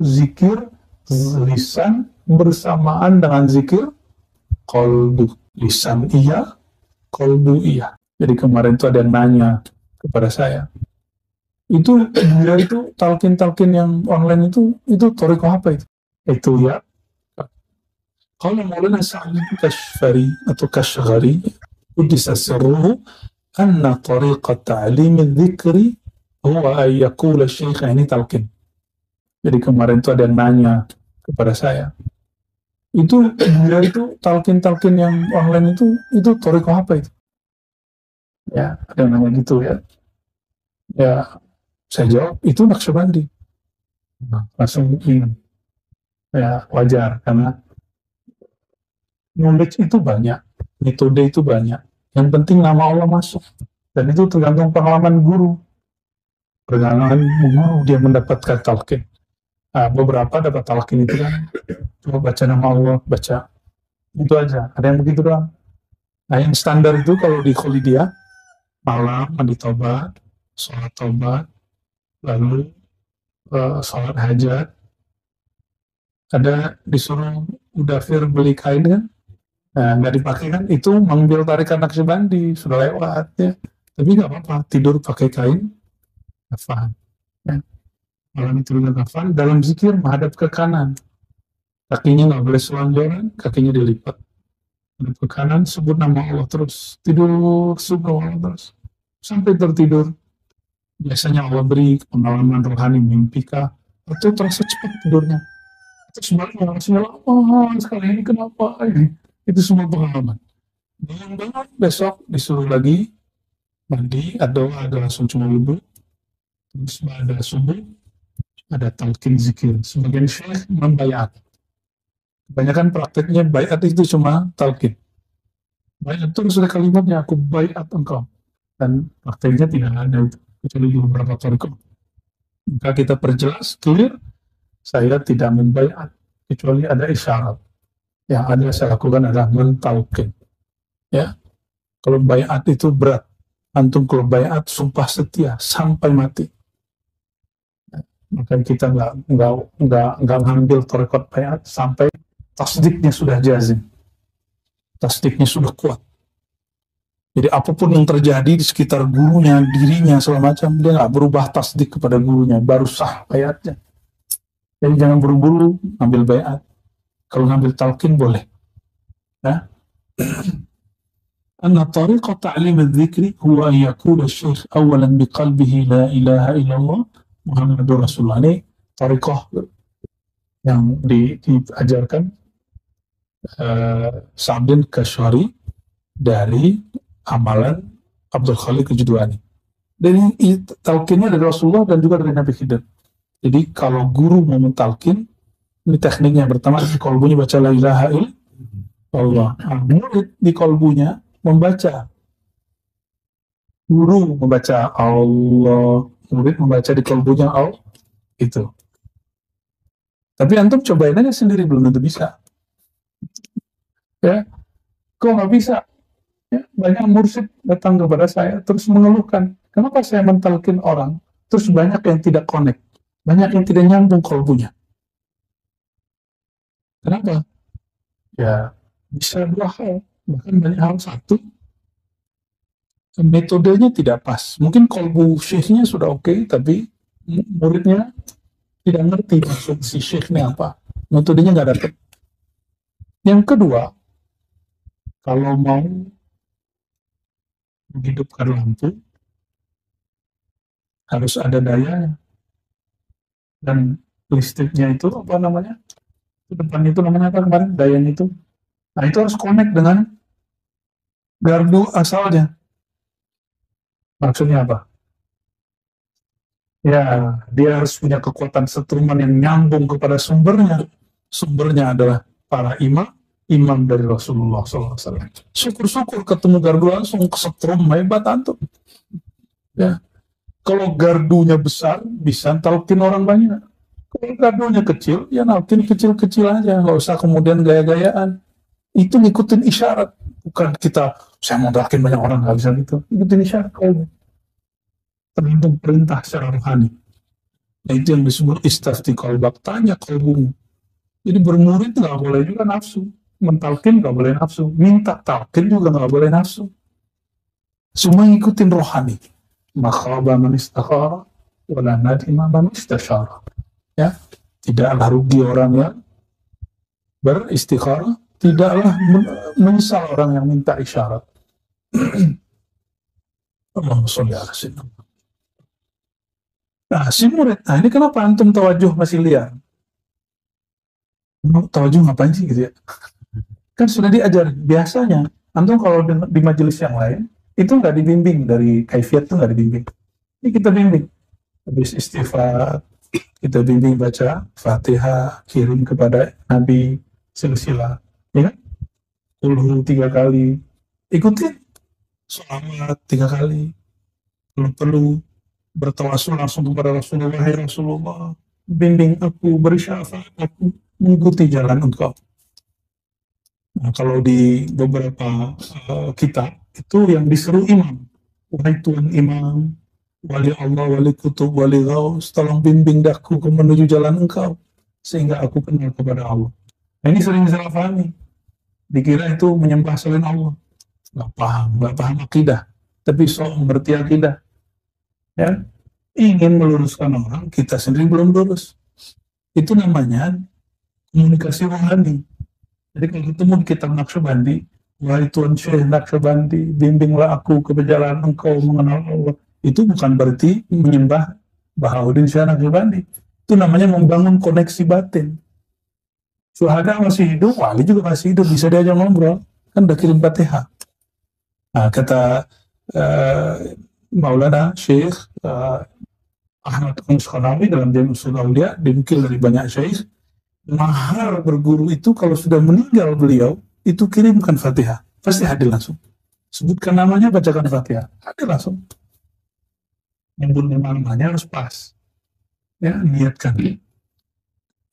zikir lisan bersamaan dengan zikir kolbu. Lisan iya, kolbu iya. Jadi kemarin itu ada yang nanya kepada saya, itu dia itu talkin-talkin yang online itu toriko apa itu? Itu ya, kalau Maulana Sa'id Kashfari atau Kashgari, udisa sirruhu anna tariqa ta'lim dzikri huwa ay yaqula syekh, ini talqin. Jadi kemarin itu ada yang nanya kepada saya, itu dia itu talqin-talqin yang online itu tariqa apa itu? Ya, ada yang nanya gitu ya. Ya, saya jawab itu Naqsyabandi. Langsung ingin. Ya, wajar karena knowledge itu banyak, metode itu banyak. Yang penting nama Allah masuk. Dan itu tergantung pengalaman guru. Perjalanan guru dia mendapatkan talqin. Nah, beberapa dapat talqin itu kan, coba baca nama Allah, baca. Itu aja, ada yang begitu doang. Nah, yang standar itu kalau di Kholidiyah, malam, mandi tobat, sholat tobat, lalu sholat hajat, ada disuruh mudafir beli kain kan, nah, nggak dipakai kan, itu mengambil tarikan Naqsyabandi, sudah lewat ya. Tapi nggak apa-apa, tidur pakai kain kafan. Ya. Malam itu dengan kafan, dalam zikir menghadap ke kanan. Kakinya nggak boleh selonjoran, kakinya dilipat. Menghadap ke kanan, sebut nama Allah terus. Tidur, sebut nama Allah terus. Sampai tertidur. Biasanya Allah beri pengalaman rohani, mimpi kah, atau terasa cepat tidurnya. Atau sebenarnya rasanya lama sekali, ini kenapa ini? Itu semua pengalaman. Bangun-bangun, besok disuruh lagi mandi, atau ada langsung cuma wudhu. Terus ada subuh, ada talqin zikir. Sebagian syekh membayat. Kebanyakan prakteknya bayat itu cuma talqin. Bayat itu sudah kalimatnya, aku bayat engkau. Dan prakteknya tidak ada itu, kecuali di beberapa thariqah. Maka kita perjelas, clear, saya tidak membayat, kecuali ada isyarat. Yang ada saya lakukan adalah mentalqin. Ya, kalau bayat itu berat. Antum kalau bayat sumpah setia sampai mati. Maka kita nggak ngambil thariqat bayat sampai tasdiknya sudah jazim, tasdiknya sudah kuat. Jadi apapun yang terjadi di sekitar gurunya, dirinya, segala macam, dia nggak berubah tasdik kepada gurunya, baru sah bayatnya. Jadi jangan buru-buru ngambil bayat. Kalau ngambil talqin boleh. Ya. Anna tariqa ta'lim al-dzikri huwa an yaqula asy-syekh awalan biqalbihi la ilaha illallah Muhammadur Rasulullah. Ini tariqah yang diajarkan Sa'din Kashfari dari amalan Abdul Khaliq Al-Judwani. Dan ini talqinnya dari Rasulullah dan juga dari Nabi Khidir. Jadi kalau guru mau mentalqin, ini tekniknya. Pertama di kolbunya baca la ilaha illallah. Murid di kolbunya membaca. Guru membaca Allah, murid membaca di kolbunya Allah. Itu. Tapi antum cobain aja sendiri, belum tentu bisa. Ya, kok nggak bisa? Ya, banyak mursyid datang kepada saya terus mengeluhkan, kenapa saya mentalkin orang terus banyak yang tidak connect, banyak yang tidak nyambung kolbunya. Kenapa? Ya bisa dua hal, bahkan banyak hal. Satu, metodenya tidak pas. Mungkin kolbu syekhnya sudah oke, tapi muridnya tidak ngerti maksud si syekhnya apa, metodenya nggak dapet. Yang kedua, kalau mau menghidupkan lampu harus ada dayanya, dan listriknya itu apa namanya, itu depan itu namanya apa kemarin, dayanya itu, nah itu harus connect dengan gardu asalnya. Maksudnya apa? Ya, dia harus punya kekuatan setruman yang nyambung kepada sumbernya. Sumbernya adalah para imam dari Rasulullah SAW. Syukur-syukur ketemu gardu langsung kesetrum, hebat antum. Ya. Kalau gardunya besar, bisa talqin orang banyak. Kalau gardunya kecil, ya nalkin kecil-kecil aja. Nggak usah kemudian gaya-gayaan. Itu ngikutin isyarat. Bukan kita, saya mau talqin banyak orang, nggak bisa gitu. Ngikutin isyarat. Tergantung perintah secara rohani. Nah, itu yang disebut istafti qalbak, tanya kalbumu. Jadi bermurid nggak boleh juga nafsu, mentalkin nggak boleh nafsu, minta talkin juga nggak boleh nafsu. Semua ngikutin rohani. Makhaba man istakhara, wala nadima man istasyara. Ya, tidaklah rugi orang yang beristikharah, tidaklah menyesal orang yang minta isyarat. Allahumma sholli ala sayyidina. Nah, si murid, nah ini kenapa antum tawajuh masih liar? Tawajuh ngapain sih gitu ya? Kan sudah diajar. Biasanya, antum kalau di majelis yang lain, itu nggak dibimbing dari kaifiat, itu nggak dibimbing. Ini kita bimbing. Habis istighfar, kita bimbing baca Fatihah, kirim kepada Nabi silsilah, ya kan? Kulhu 3 kali, ikutin sholawat 3 kali, perlu bertawasul langsung kepada Rasulullah, ya Rasulullah, bimbing aku, beri syafaat aku, mengikuti jalan engkau. Nah, kalau di beberapa kitab itu yang disuruh imam, wahai Tuhan imam, wali Allah, wali kutub, wali gaus, tolong bimbing daku menuju jalan engkau sehingga aku kenal kepada Allah. Nah, ini sering salah pahami, dikira itu menyembah selain Allah. Nggak paham akidah, tapi sok mengerti akidah, ya, ingin meluruskan orang, kita sendiri belum lurus. Itu namanya komunikasi rohani. Jadi kalau ketemu di kitab Naqsyabandi, wahai Tuan Syekh Naqsyabandi, bimbinglah aku ke jalan engkau mengenal Allah. Itu bukan berarti menyembah Bahauddin Syekh Naqsyabandi. Itu namanya membangun koneksi batin. Syuhada masih hidup, wali juga masih hidup, bisa diajak ngobrol, kan udah kirim Fatihah. Nah, kata Maulana Syekh Ahmad Al-Shqanawi dalam Jami' Ushul Aulia, dinukil dari banyak syekh, mahar berguru itu kalau sudah meninggal beliau, itu kirimkan Fatihah, pasti hadir langsung. Sebutkan namanya, bacakan Fatihah, hadir langsung. Nyebut namanya harus pas. Ya, niatkan.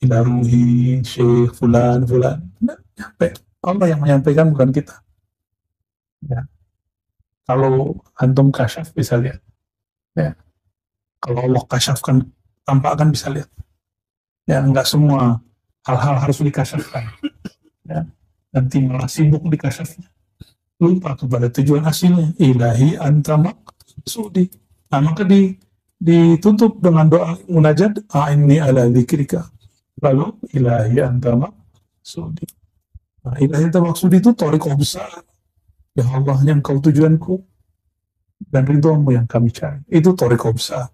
Ila ruhi Syekh Fulan. Nah, nyampe. Allah yang menyampaikan, bukan kita. Ya. Kalau antum kasyaf bisa lihat. Ya. Kalau Allah kasyafkan, tampakkan bisa lihat. Ya, enggak semua hal-hal harus dikasyafkan. Ya. Nanti malah sibuk dikasyafnya. Lupa kepada tujuan hasilnya. Ilahi anta maqsudi. Nah, maka ditutup dengan doa munajat, a'inni ala dzikrika. Lalu ilahi anta maqsudi. Nah, ilahi anta maqsudi itu thariqah besar. Ya Allah, yang kau tujuanku dan ridhomu yang kami cari. Itu thariqah besar.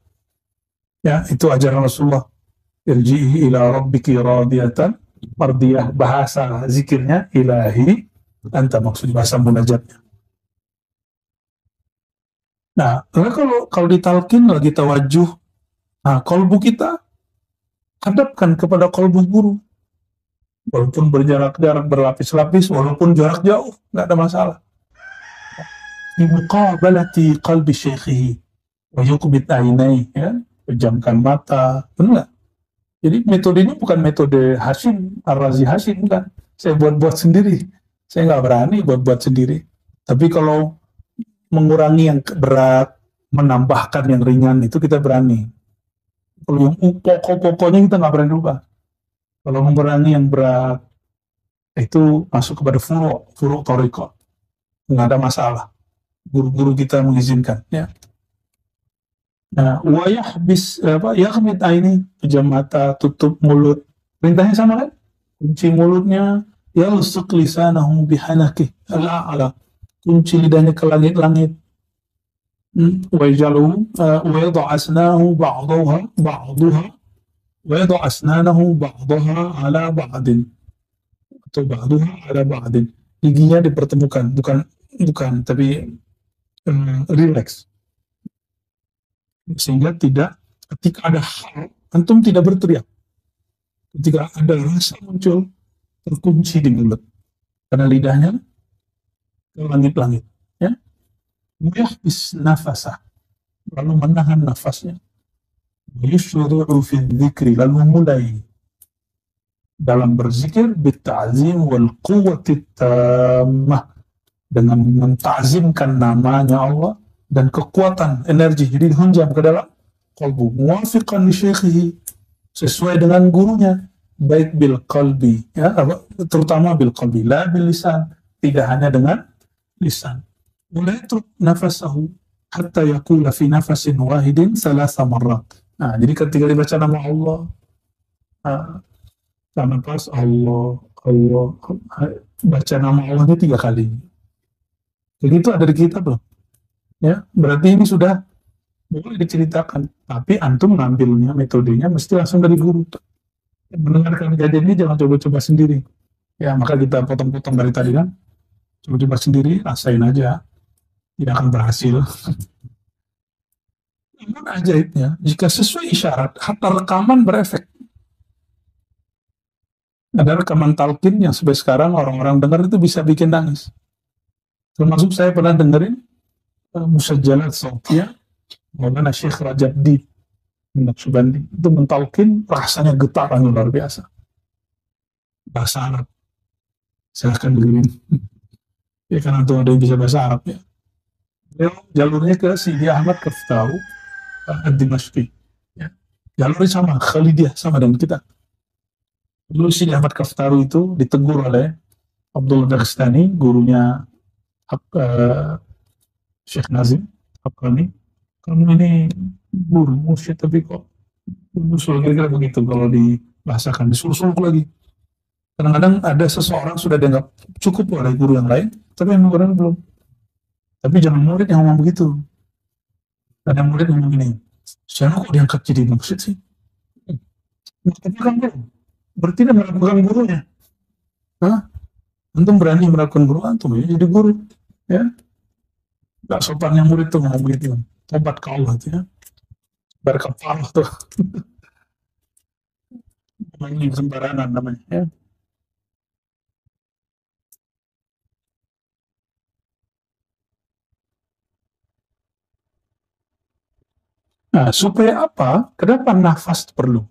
Ya, itu ajaran Rasulullah. Irji'i ila rabbiki radiyatan mardiyah. Bahasa zikirnya ilahi anta maqsudi, bahasa munajatnya. Nah, kalau ditalkin lagi tawajuh, nah, kolbu kita hadapkan kepada kolbu guru. Walaupun berjarak-jarak, berlapis-lapis, walaupun jarak jauh, nggak ada masalah. Di muqabalati qalbi syekhihi wa yuqbit ainai, ya, pejamkan mata, benar. Jadi metode ini bukan metode Hashim, Ar-Razi Hashim, bukan. Saya buat-buat sendiri. Saya nggak berani buat-buat sendiri. Tapi kalau mengurangi yang berat, menambahkan yang ringan, itu kita berani. Kalau yang pokok-pokoknya kita nggak berani rubah. Kalau mengurangi yang berat, itu masuk kepada furu' thariqah. Nggak ada masalah. Guru-guru kita mengizinkan, ya. Nah, wa yahbis yakhmid aini, pejam mata, tutup mulut. Perintahnya sama kan? Kunci mulutnya, yalsuq lisanahu bihanaki ala, kunci lidahnya ke langit-langit. Wa yajalu wa yadha asnahu ba'daha wa yadha asnanahu ba'daha ala ba'din, atau ba'daha ala ba'din. Giginya dipertemukan, bukan tapi relax, sehingga tidak, ketika ada hal, antum tidak berteriak. Ketika ada rasa muncul, terkunci di mulut, karena lidahnya ke langit-langit, ya. Yahbis nafasah, lalu menahan nafasnya. Yusyru'u fi dzikri, lalu mulai dalam berzikir bitta'zim wal quwwati tammah, dengan mentazimkan namanya Allah dan kekuatan energi. Jadi dihunjam ke dalam qalbu muwafiqan li syaikhihi, sesuai dengan gurunya, baik bil qalbi, ya, terutama bil qalbi, la bil lisan, tidak hanya dengan lisan. Mulai truk nafasahu hatta yaqula fi nafasin wahidin salasa marrat. Nah, jadi ketika dibaca nama Allah, nafas Allah, Allah, baca nama Allahnya 3 kali. Jadi itu ada di kitab loh. Ya, berarti ini sudah boleh diceritakan. Tapi antum ngambilnya, metodenya mesti langsung dari guru. Mendengarkan kajian ini jangan coba-coba sendiri. Ya, maka kita potong-potong dari tadi kan. Coba-coba sendiri, rasain aja. Tidak akan berhasil. Namun ajaibnya, jika sesuai isyarat, hatta rekaman berefek. Ada rekaman talqin yang sampai sekarang orang-orang dengar itu bisa bikin nangis. Termasuk saya pernah dengerin musajjalat sautiyah Maulana Syekh Rajab Dib Naqsyabandi, itu mentalkin rasanya getaran luar biasa. Bahasa Arab. Silahkan dengerin. Ya kan antum ada yang bisa bahasa Arab ya. Jalurnya ke Sidi Ahmad Kaftaru Ad-Dimashqi. Ya. Jalurnya sama, Khalidiyah, sama dengan kita. Dulu Sidi Ahmad Kaftaru itu ditegur oleh Abdullah Daghestani, gurunya Syekh Nazim Haqqani. Kamu ini guru mursyid tapi kok usul, kira-kira begitu kalau dibahasakan, disuruh-suruh lagi. Kadang-kadang ada seseorang sudah dianggap cukup oleh guru yang lain, tapi yang guru belum. Tapi jangan murid yang ngomong begitu. Ada murid yang ngomong ini, siapa kok diangkat jadi mursyid sih? Tapi kan belum. Berarti dia meragukan gurunya. Hah? Antum berani meragukan guru antum ya jadi guru. Ya. Gak sopannya murid tuh ngomong begitu. Tobat ke Allah tuh ya. Berkafalah tuh. Ini sembarangan namanya ya. Nah, supaya apa? Kenapa nafas perlu?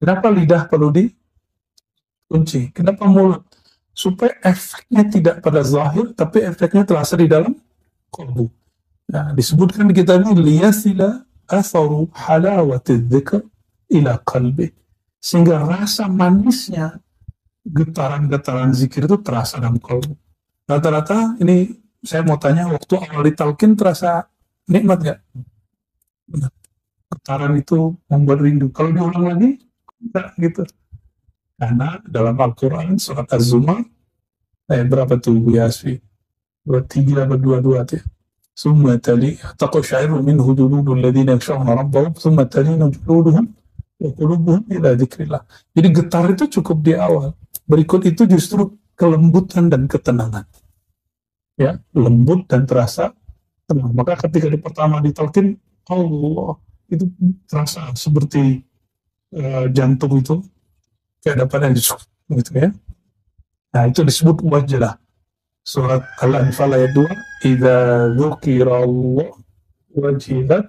Kenapa lidah perlu dikunci? Kenapa mulut? Supaya efeknya tidak pada zahir, tapi efeknya terasa di dalam qalbu. Nah, disebutkan di kitab ini liyasila atharu halawati dzikr ila qalbi, sehingga rasa manisnya getaran-getaran zikir itu terasa dalam qalbu. Rata-rata ini saya mau tanya, waktu awal ditalkin terasa nikmat nggak? Benar. Getaran itu membuat rindu. Kalau diulang lagi enggak gitu. Karena dalam Al-Quran surat Az-Zumar ayat berapa tuh Bu Yasfi? 23 atau 22 tuh. ثم تقشعر منه جلود الذين يخشون ربهم ثم تلين جلودهم وقلوبهم إلى ذكر الله. Jadi getar itu cukup di awal. Berikut itu justru kelembutan dan ketenangan. Ya, lembut dan terasa tenang. Maka ketika di pertama ditalkin Allah itu terasa seperti jantung itu kayak dapat yang gitu ya. Nah, itu disebut wajlah. Surat Al-Anfal ayat 2, idza dzukirallah wajilat,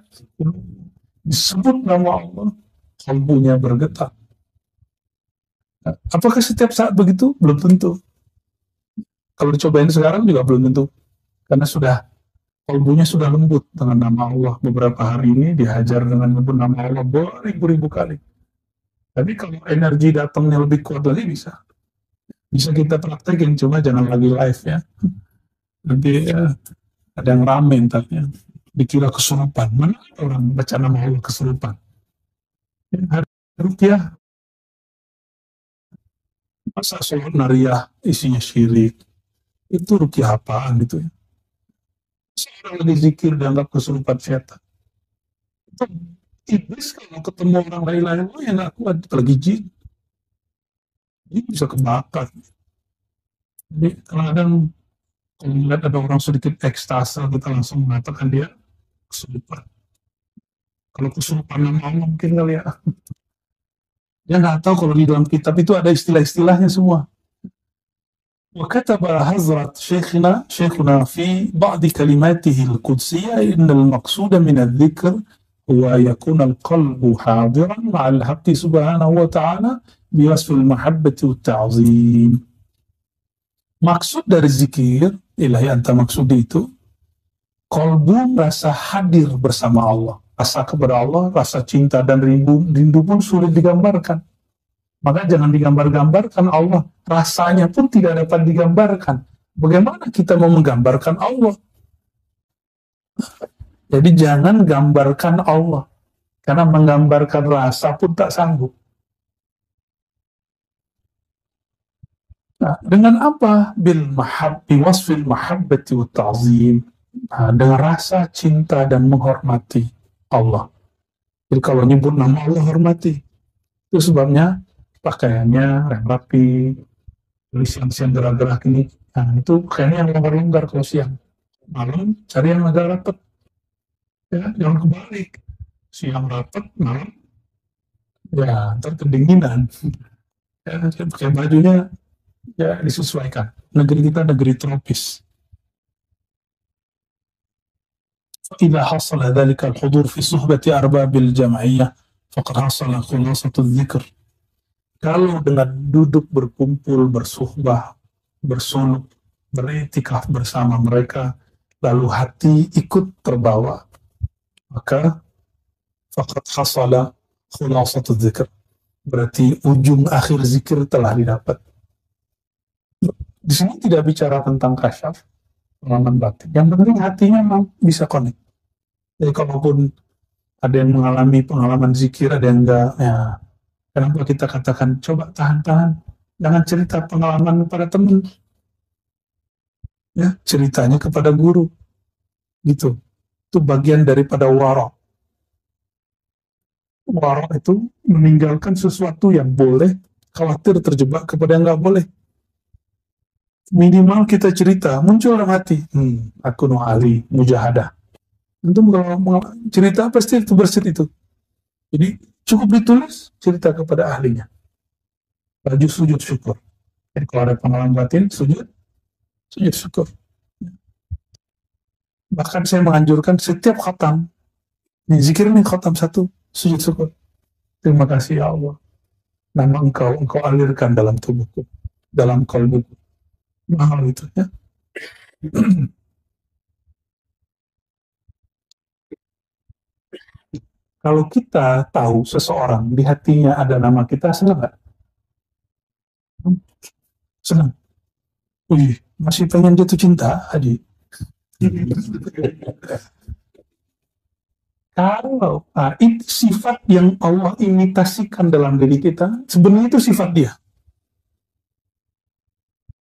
disebut nama Allah kalbunya bergetar. Nah, apakah setiap saat begitu? Belum tentu. Kalau dicobain sekarang juga belum tentu, karena kalbunya sudah lembut dengan nama Allah. Beberapa hari ini dihajar dengan menyebut nama Allah beribu-ribu kali. Tapi kalau energi datangnya lebih kuat lagi bisa kita praktekin, cuma jangan lagi live ya. Nanti ada yang rame entarnya, dikira kesurupan. Mana orang baca nama Allah kesurupan? Ya, hari rupiah, masa sholat nariyah isinya syirik, itu rupiah apaan gitu ya? Seorang lagi zikir dianggap kesurupan setan. Itu iblis kalau ketemu orang lain-lain, yang gak kuat, lagi jin. Ini bisa kebakar. Jadi kadang-kadang kalau melihat ada orang sedikit ekstase, kita langsung mengatakan dia kesurupan. Kalau kesurupan nama Allah mungkin kali ya. Dia nggak tahu kalau di dalam kitab itu ada istilah-istilahnya semua. Wa kataba Hazrat Syekhuna fi ba'di kalimatihi al-qudsiyah innal maqsuda min adh-dhikr huwa yakuna al-qalbu hadiran ma'al haqqi subhanahu wa ta'ala biwasfil mahabbati wa ta'zim. Maksud dari zikir, ilahi anta maksud itu, kalbu merasa hadir bersama Allah. rasa kepada Allah, rasa cinta dan rindu pun sulit digambarkan. Maka jangan digambar-gambarkan Allah. Rasanya pun tidak dapat digambarkan. Bagaimana kita mau menggambarkan Allah? Jadi jangan gambarkan Allah. Karena menggambarkan rasa pun tak sanggup. Nah, dengan apa? Wasfil mahabbati wa ta'zim. Nah, dengan rasa cinta dan menghormati Allah. Jadi kalau nyebut nama Allah, hormati. Itu sebabnya pakaiannya rapi, siang-siang gerak-gerak ini. Nah, itu pakaiannya yang longgar-longgar kalau siang. Malam cari yang agak rapat. Ya, jangan kebalik. Siang rapat, malam ya ntar kedinginan. Ya, pakai bajunya ya disesuaikan. Negeri kita negeri tropis. إذا حصل ذلك الحضور في صحبة أرباب الجمعية فقد حصل خلاصة الذكر. Kalau dengan duduk berkumpul, bersuhbah, bersuluk, beriktikaf bersama mereka, lalu hati ikut terbawa, maka faqad hasala khulasatu dzikr. Berarti ujung akhir zikir telah didapat. Di sini tidak bicara tentang kasyaf, pengalaman batin. Yang penting hatinya memang bisa connect. Jadi kalaupun ada yang mengalami pengalaman zikir, ada yang enggak, ya kenapa kita katakan coba tahan-tahan, jangan cerita pengalaman pada teman, ya ceritanya kepada guru, gitu. Itu bagian daripada wara. Wara itu meninggalkan sesuatu yang boleh, khawatir terjebak kepada yang nggak boleh. Minimal kita cerita, muncul dalam hati, aku nu ahli mujahadah. Tentu kalau cerita pasti itu bersit itu. Jadi cukup ditulis cerita kepada ahlinya. Baju sujud syukur. Jadi kalau ada pengalaman batin, sujud syukur. Bahkan saya menganjurkan setiap khatam, zikir ini khatam satu, sujud syukur. Terima kasih ya Allah. Nama engkau alirkan dalam tubuhku, dalam kalbuku. Mahal itu ya. Kalau kita tahu seseorang di hatinya ada nama kita, senang nggak? Senang. Wih, masih pengen jatuh cinta, Haji. Kalau itu sifat yang Allah imitasikan dalam diri kita, sebenarnya itu sifat dia.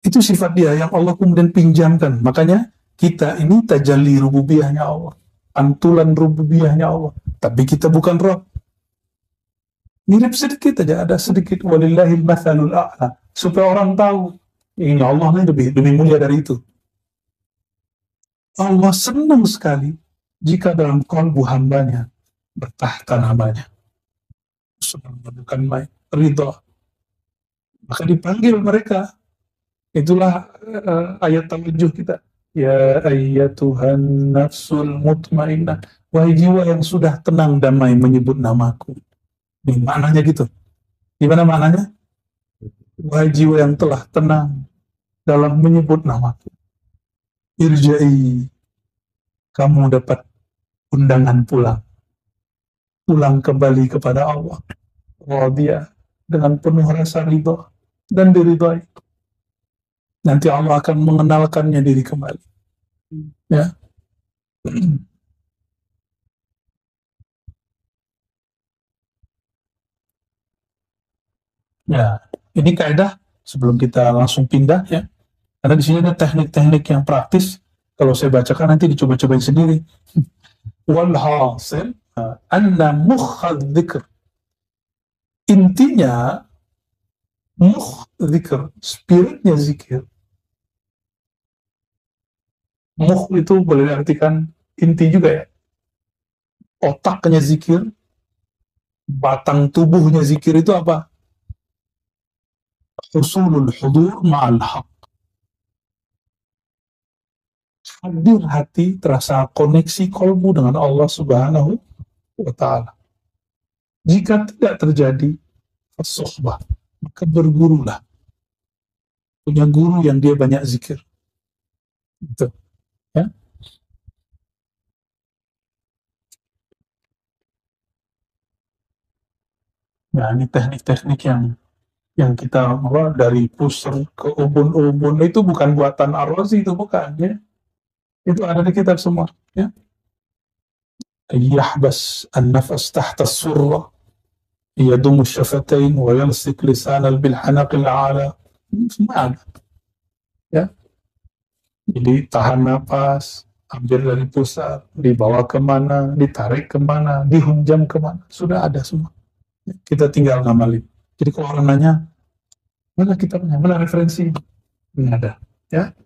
Itu sifat dia yang Allah kemudian pinjamkan. Makanya kita ini tajalli rububiyahnya Allah, pantulan rububiyahnya Allah. Tapi kita bukan Rabb. Mirip sedikit aja, ada sedikit walillahil mathalul a'la, supaya orang tahu ini Allah ini lebih mulia dari itu. Allah senang sekali jika dalam kalbu hambanya bertahta namanya. Senang, bukan main, ridha. Maka dipanggil mereka. Itulah ayat tawajuh kita. Ya ayyatuhan nafsul mutmainnah. Wahai jiwa yang sudah tenang damai menyebut namaku. Ini maknanya gitu. Gimana maknanya? Wahai jiwa yang telah tenang dalam menyebut namaku. Irja'i. Kamu dapat undangan pulang. Pulang kembali kepada Allah. Radiyah dengan penuh rasa ridha dan diridhai. Nanti Allah akan mengenalkannya diri kembali. Ya. Ya, ini kaidah sebelum kita langsung pindah ya. Karena di sini ada teknik-teknik yang praktis. Kalau saya bacakan nanti dicoba-cobain sendiri. Walhasil anna mukhad dzikr. Intinya mukh dzikr, spiritnya zikir. Mukh itu boleh diartikan inti juga ya. Otaknya zikir, batang tubuhnya zikir itu apa? Husulul hudur ma'al haq. Hadir hati, terasa koneksi kolbu dengan Allah Subhanahu wa Ta'ala. Jika tidak terjadi as-suhbah, maka bergurulah. Punya guru yang dia banyak zikir. Gitu. Ya. Nah, ini teknik-teknik yang kita bawa dari pusar ke ubun-ubun itu bukan buatan Ar-Razi, itu bukan ya. Itu ada di kitab semua ya. Yahbas an-nafas tahta surra yadum syafatain wa yamsik lisanal bil hanaqil ala. Semua ada ya. Jadi tahan napas, ambil dari pusat, dibawa kemana, ditarik kemana, dihunjam kemana, sudah ada semua. Kita tinggal ngamalin. Jadi kalau orang nanya, mana kitabnya, mana referensi, ini ada. Ya.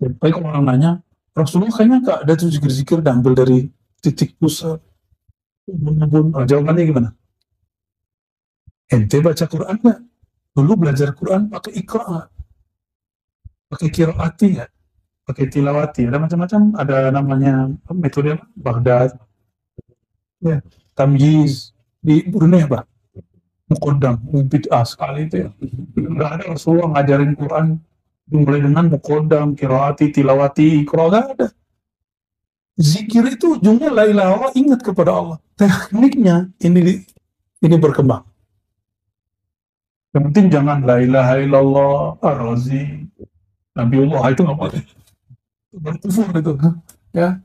Jadi kalau orang nanya, Rasulullah kayaknya nggak ada tuh zikir-zikir diambil dari titik pusat. Jawabannya gimana? Ente baca Quran nggak? Dulu belajar Quran pakai ikra nggak? Pakai kiraati nggak? Pakai tilawati? Ada macam-macam. Ada namanya metode apa? Baghdad, ya, tamyiz di Brunei apa? Muqaddam, bid'ah sekali itu ya. Nggak ada Rasulullah ngajarin Quran dimulai dengan muqaddam, kiraati, tilawati, ikra, nggak ada. Zikir itu ujungnya la ilaha illallah, ingat kepada Allah. Tekniknya ini berkembang. Yang penting jangan la ilaha illallah, ar-razi, Nabiullah, itu nggak boleh. Itu berkufur itu. Ya,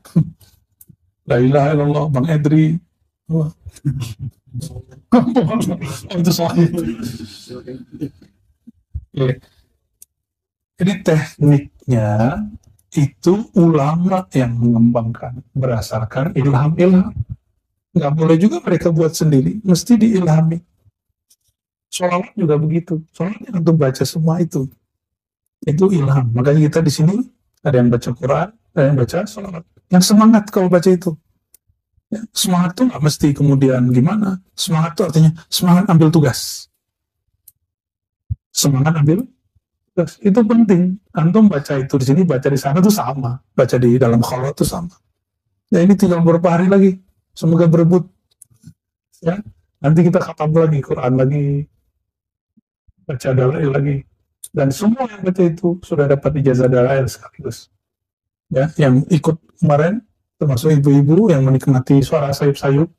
la ilaha illallah, Bang Edri. Wah. Oh, itu sahih. Oke. Jadi tekniknya itu ulama yang mengembangkan berdasarkan ilham-ilham. Nggak boleh juga mereka buat sendiri, mesti diilhami. Sholawat juga begitu. Sholawat untuk baca semua itu ilham. Makanya kita di sini ada yang baca Quran, ada yang baca sholawat. Yang semangat kalau baca itu. Ya, semangat itu nggak mesti kemudian gimana. Semangat itu artinya semangat ambil tugas. Semangat ambil tugas. Itu penting. Antum baca itu di sini, baca di sana itu sama. Baca di dalam khalwat itu sama. Ya ini tinggal beberapa hari lagi. Semoga berebut. Ya, nanti kita khatam lagi Quran lagi, baca dalail lagi, dan semua yang baca itu sudah dapat ijazah dalail sekaligus. Ya, yang ikut kemarin termasuk ibu-ibu yang menikmati suara sayup-sayup,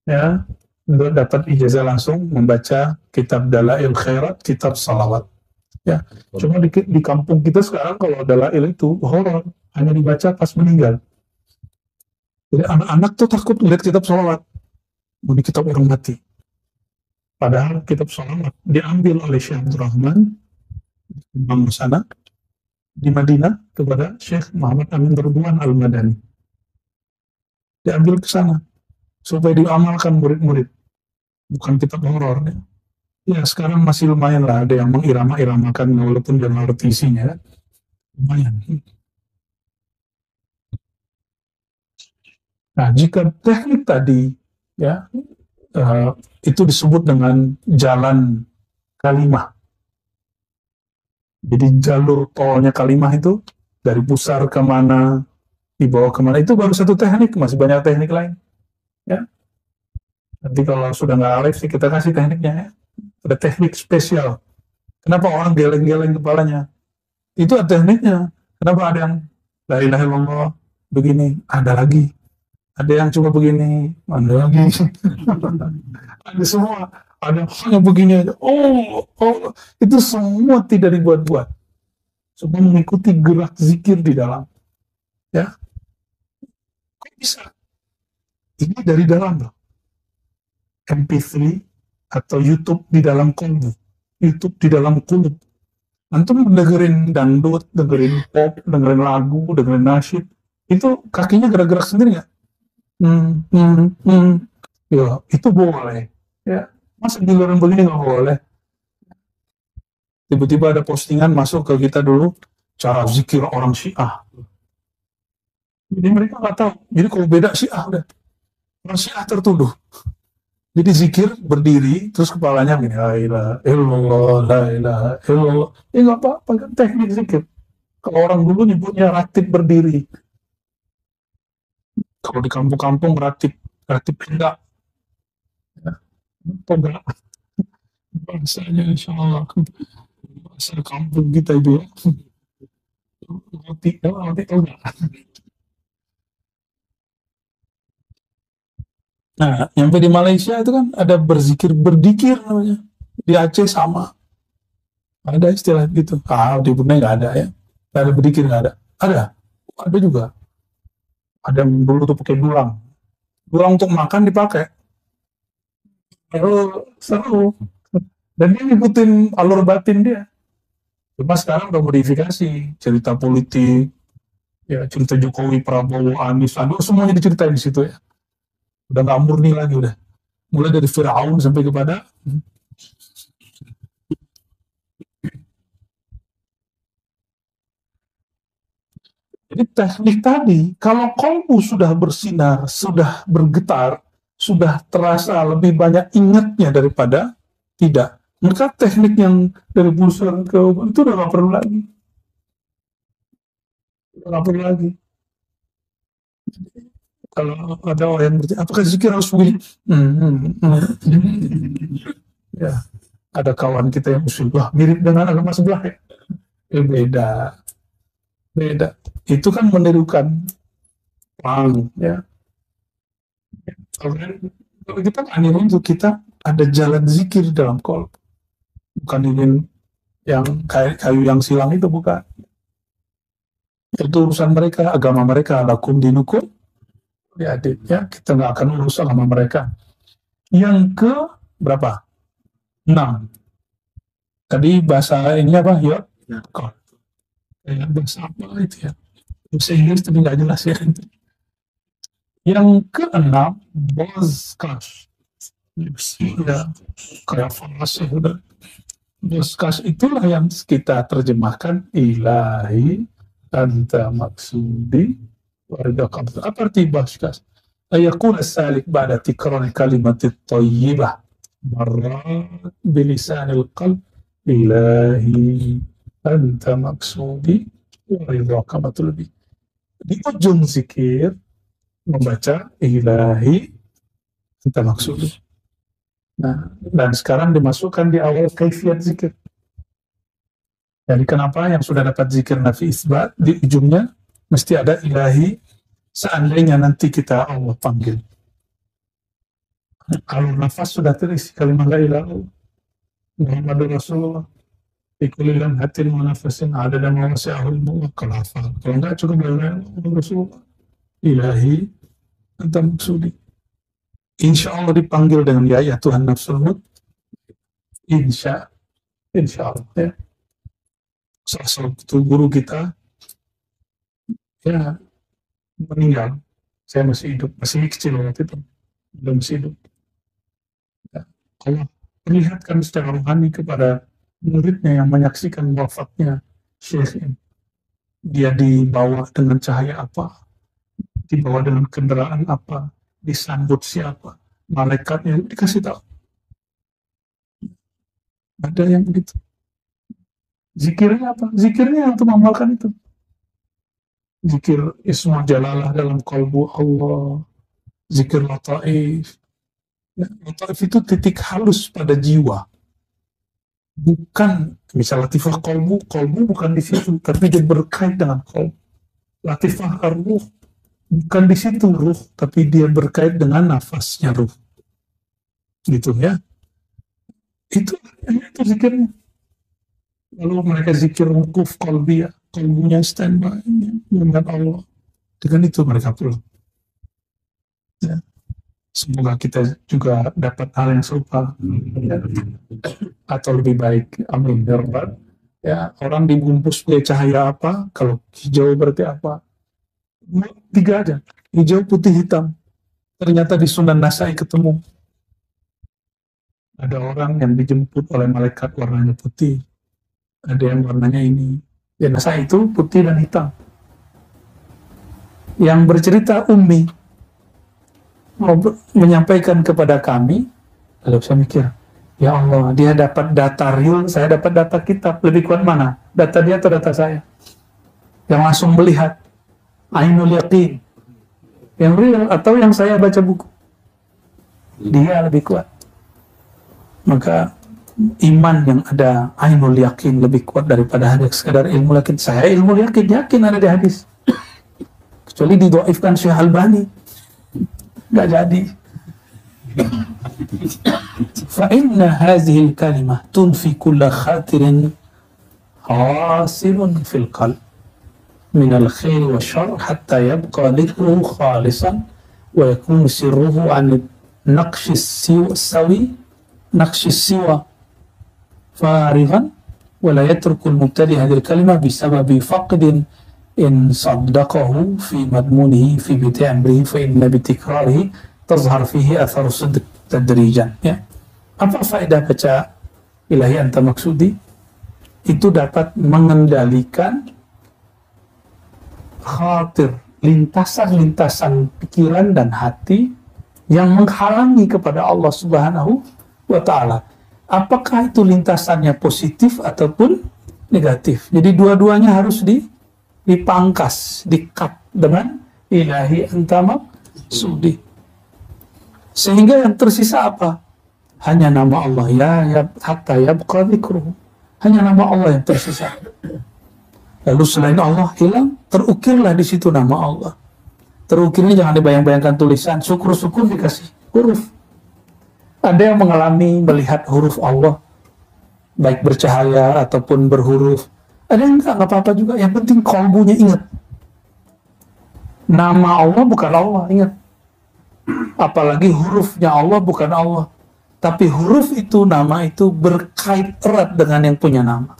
ya, dapat ijazah langsung membaca kitab dalail khairat, kitab salawat. Ya, cuma di kampung kita sekarang kalau dalail itu horor, hanya dibaca pas meninggal. Jadi anak-anak tuh takut melihat kitab salawat, ini kitab orang mati. Padahal kitab salawat diambil oleh Syekh Abdul Rahman Imam sana di Madinah kepada Syekh Muhammad Amin Ridwan Al-Madani. Diambil ke sana supaya diamalkan murid-murid. Bukan kitab horor. Ya. Ya sekarang masih lumayan lah, ada yang mengirama-iramakan walaupun dia ngerti isinya. Lumayan. Nah, jika teknik tadi ya itu disebut dengan jalan kalimah. Jadi jalur tolnya kalimah itu dari pusar kemana, dibawa kemana, itu baru satu teknik, masih banyak teknik lain. Ya. Nanti kalau sudah nggak alif sih kita kasih tekniknya ya. Ada teknik spesial. Kenapa orang geleng-geleng kepalanya? Itu ada tekniknya. Kenapa ada yang la ilaha illallah begini, ada lagi. Ada yang cuma begini, ada lagi. Ada semua. Ada yang hanya begini aja. Oh, itu semua tidak dibuat-buat. Semua mengikuti gerak zikir di dalam. Ya, kok bisa? Ini dari dalam loh. MP3 atau YouTube di dalam kolbu, YouTube di dalam kulub. Antum dengerin dangdut, dengerin pop, dengerin lagu, dengerin nasyid, itu kakinya gerak-gerak sendiri nggak? Ya, itu boleh. Ya, masa dengerin begini nggak boleh? Tiba-tiba ada postingan masuk ke kita dulu, cara zikir orang Syiah. Jadi mereka nggak tahu. Jadi kalau beda Syiah udah, orang Syiah tertuduh. Jadi zikir berdiri, terus kepalanya begini, la ilaha illallah, la ilaha illallah. Ya nggak apa-apa, kan teknik zikir. Kalau orang dulu nyebutnya ratib berdiri. Kalau di kampung-kampung ratib enggak. Ya, enggak. Bahasanya insya Allah. Bahasa kampung kita itu ya. Roti enggak. Nah, nyampe di Malaysia itu kan ada berzikir berdikir namanya. Di Aceh sama, ada istilah gitu. Ah, di Brunei nggak ada ya. Nggak ada berzikir, nggak ada. Ada juga. Ada yang dulu tuh pakai dulang. Dulang untuk makan dipakai. Seru. Dan dia ngikutin alur batin dia. Cuma sekarang udah modifikasi, cerita politik, ya cerita Jokowi, Prabowo, Anies, aduh semuanya diceritain di situ ya. Udah nggak murni lagi udah. Mulai dari Firaun sampai kepada. Jadi teknik tadi, kalau kolbu sudah bersinar, sudah bergetar, sudah terasa lebih banyak ingatnya daripada tidak. Maka teknik yang dari pusar ke itu udah nggak perlu lagi, udah nggak perlu lagi. Kalau ada orang yang bertanya, apakah zikir harus begini? Ya, ada kawan kita yang usul, wah mirip dengan agama sebelah ya. Beda, beda. Itu kan menirukan pang, ya. Kalau kita ingin itu kita ada jalan zikir dalam kol, bukan ingin yang kayu yang silang itu bukan. Itu urusan mereka, agama mereka, lakum dinukum ya adik ya, kita nggak akan urus agama mereka. Yang ke berapa? 6. Tadi bahasa ini apa? Ya, bahasa apa itu ya? Bahasa Inggris tapi nggak jelas ya. Yang keenam, bozkas. Ya, kayak fasih udah. Bozkas itulah yang kita terjemahkan ilahi anta maksudi warga kamsa. Apa arti bozkas? Ayakun salik pada tikrar kalimat tayyibah marrat bilisanil qalb ilahi anta maksudi warga kamsa. Di ujung zikir membaca ilahi anta maksudi. Nah, dan sekarang dimasukkan di awal kaifiat zikir. Jadi kenapa yang sudah dapat zikir nafi isbat di ujungnya mesti ada ilahi seandainya nanti kita Allah panggil. Kalau nafas sudah terisi kalimat la ilaha illallah Muhammadur Rasulullah di kulilan hatin wa nafasin ada dan mawasi'ahul mu'ah kalau hafal. Kalau enggak cukup la ilaha illallah Rasulullah ilahi anta maksudi. Insya Allah dipanggil dengan ya Tuhan nafsul mut. Insya Allah ya. Salah satu guru kita ya meninggal. Saya masih hidup, masih kecil waktu itu, belum masih hidup. Ya. Allah perlihatkan secara rohani kepada muridnya yang menyaksikan wafatnya Syekh ini. Dia dibawa dengan cahaya apa, dibawa dengan kendaraan apa, disambut siapa, malaikatnya dikasih tahu. Ada yang begitu. Zikirnya apa? Zikirnya untuk mengamalkan itu. Zikir Ismu Jalalah dalam kalbu Allah. Zikir Lataif. Ya, Lataif itu titik halus pada jiwa. Bukan, misal latifah kalbu bukan di situ, tapi dia berkait dengan kalbu. Latifah ar-ruh, bukan di situ ruh, tapi dia berkait dengan nafasnya ruh. Gitu ya. Itu zikirnya. Lalu mereka zikir wukuf qalbiyah, kalbunya standby dengan Allah. Dengan itu mereka pulang. Ya. Semoga kita juga dapat hal yang serupa ya. Atau lebih baik. Amin. Ya, orang dibungkus oleh cahaya apa? Kalau hijau berarti apa? 3 aja. Hijau, putih, hitam. Ternyata di Sunan Nasai ketemu. Ada orang yang dijemput oleh malaikat warnanya putih. Ada yang warnanya ini. Ya, Nasai itu putih dan hitam. Yang bercerita Ummi menyampaikan kepada kami, lalu saya mikir, ya Allah, dia dapat data real, saya dapat data kitab, lebih kuat mana? Data dia atau data saya? Yang langsung melihat, ainul yaqin, yang real atau yang saya baca buku? Dia lebih kuat. Maka iman yang ada ainul yaqin lebih kuat daripada hanya sekadar ilmu yakin. Saya ilmu yakin ada di hadis. Kecuali didhaifkan Syekh Albani. Nggak jadi. Fa inna hadhihi al-kalimah tunfi kulla khatirin hasilun fil qalb min al-khair wa syarr hatta yabqa dhikruhu khalisan wa yakunu sirruhu an naqshi siwa farighan wa la yatruku al-mubtadi hadhihi al-kalimah bisababi faqdin in saddaqahu fi madmunihi fi biti amrihi fa inna bitikrarihi tazhar fihi atharu sidq tadrijan. Ya. Apa faedah baca ilahi anta maksudi? Itu dapat mengendalikan khatir, lintasan-lintasan pikiran dan hati yang menghalangi kepada Allah Subhanahu wa ta'ala. Apakah itu lintasannya positif ataupun negatif? Jadi dua-duanya harus dipangkas, di-cut dengan ilahi anta maksudi. Sehingga yang tersisa apa? Hanya nama Allah, ya hatta yabqa dzikruhu. Hanya nama Allah yang tersisa. Lalu selain Allah hilang, terukirlah di situ nama Allah. Terukirnya jangan dibayang-bayangkan tulisan, syukur-syukur dikasih huruf. Ada yang mengalami melihat huruf Allah, baik bercahaya ataupun berhuruf. Ada yang enggak apa-apa juga. Yang penting kalbunya ingat. Nama Allah bukan Allah, ingat. Apalagi hurufnya Allah bukan Allah. Tapi huruf itu, nama itu berkait erat dengan yang punya nama.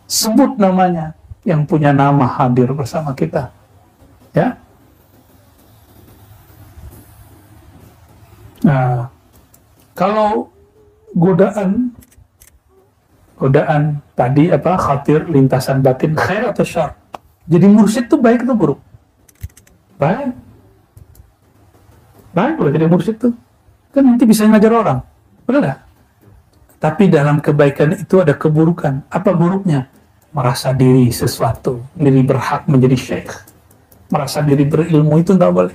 Sebut namanya, yang punya nama hadir bersama kita. Ya. Nah, kalau godaan tadi apa, khatir, lintasan batin, khair atau syar. Jadi mursyid itu baik atau buruk? Baik. Baik loh jadi mursyid tuh. Kan nanti bisa ngajar orang. Benar nggak? Tapi dalam kebaikan itu ada keburukan. Apa buruknya? Merasa diri sesuatu, diri berhak menjadi syekh. Merasa diri berilmu itu nggak boleh.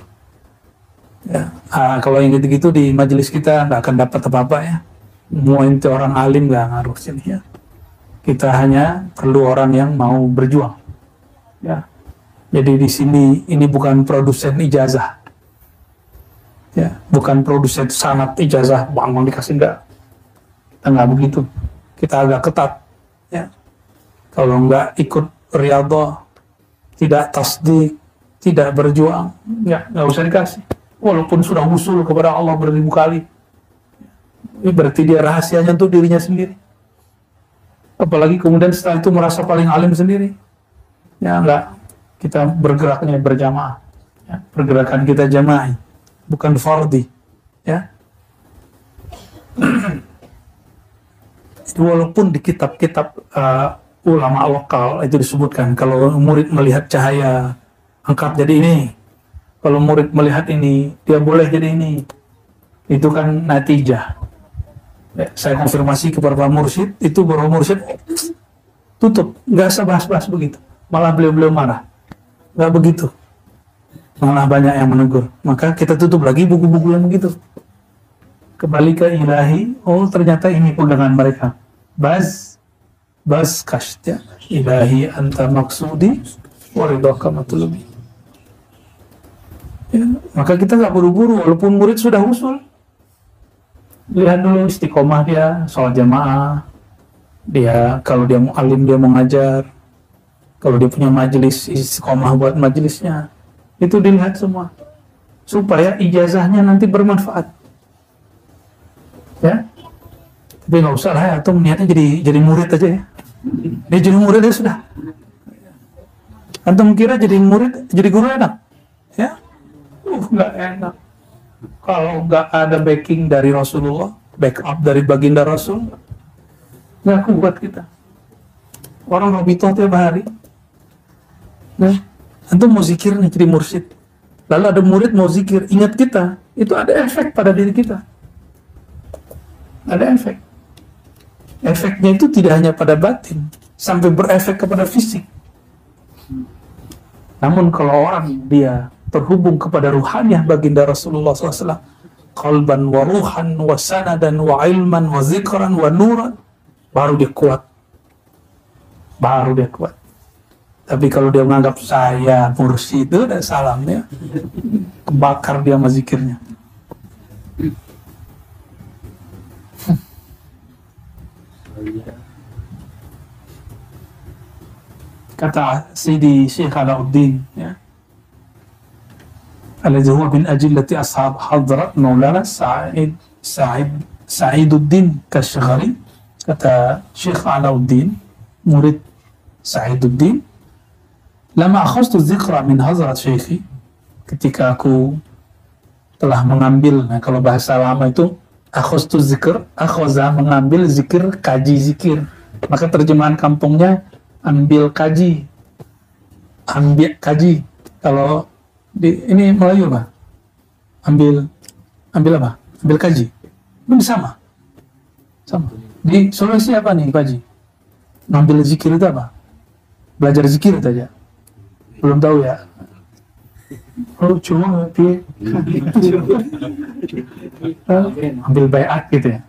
Ya. Kalau yang gitu-gitu di majelis kita nggak akan dapat apa-apa ya. Mau ente orang alim nggak ngaruh sini ya. Kita hanya perlu orang yang mau berjuang. Ya. Jadi di sini ini bukan produsen ijazah. Ya, bukan produsen sanad ijazah bangun dikasih, enggak. Kita nggak begitu. Kita agak ketat. Ya. Kalau nggak ikut riyadhah, tidak tasdik, tidak berjuang, nggak usah dikasih. Walaupun sudah usul kepada Allah beribu kali. Ini berarti dia rahasianya untuk dirinya sendiri. Apalagi kemudian setelah itu merasa paling alim sendiri. Ya enggak, kita bergeraknya berjamaah. Ya, pergerakan kita jamaah, bukan fardi. Ya. Walaupun di kitab-kitab ulama lokal itu disebutkan kalau murid melihat cahaya angkat jadi ini, kalau murid melihat ini dia boleh jadi ini, itu kan natijah. Ya, saya konfirmasi kepada Pak Mursyid, itu Bapak Mursyid tutup, nggak usah bahas-bahas begitu, malah beliau marah, nggak begitu, malah banyak yang menegur. Maka kita tutup lagi buku-buku yang begitu, kembali ke ilahi. Oh ternyata ini pegangan mereka, baz kasht ya, ilahi anta maksudi waridhaka matlubi. Ya, maka kita nggak buru-buru, walaupun murid sudah usul. Lihat dulu istiqomah dia, sholat jamaah, dia kalau dia mau alim dia mau ngajar, kalau dia punya majelis istiqomah buat majelisnya, itu dilihat semua supaya ijazahnya nanti bermanfaat. Ya, tapi nggak usah lah ya, atau niatnya jadi murid aja ya. Dia jadi murid ya sudah. Antum kira jadi murid, jadi guru enak? Ya, nggak enak. Kalau nggak ada backing dari Rasulullah, backup dari baginda Rasul, nggak kuat kita. Orang Robito tiap hari. Nah, antum mau zikir nih jadi mursyid. Lalu ada murid mau zikir, ingat kita, itu ada efek pada diri kita. Ada efek. Efeknya itu tidak hanya pada batin, sampai berefek kepada fisik. Namun kalau orang dia terhubung kepada ruhaniyah baginda Rasulullah SAW, qalban wa ruhan wa sanadan wa ilman wa zikran wa nuran, baru dia kuat. Tapi kalau dia menganggap saya mursyid, itu udah salam ya, kebakar dia sama zikirnya. kata Sidi Syekh Alauddin, ya, alladhi huwa min ajillati ashab hadrat Maulana Sa'iduddin Kashghari, kata Syekh Alauddin, murid Sa'iduddin, lama akhadtu dzikra min hazrat syekhi, ketika aku telah mengambil, nah kalau bahasa lama itu akhadtu dzikr, akhadha mengambil, zikir kaji zikir, maka terjemahan kampungnya ambil kaji, ambil kaji. Kalau di ini Melayu apa? Ambil apa? Ambil kaji. Ini sama. Di Sulawesi apa nih kaji? Ngambil zikir itu apa? Belajar zikir itu aja. Belum tahu ya. Oh cuma ambil bayat gitu ya,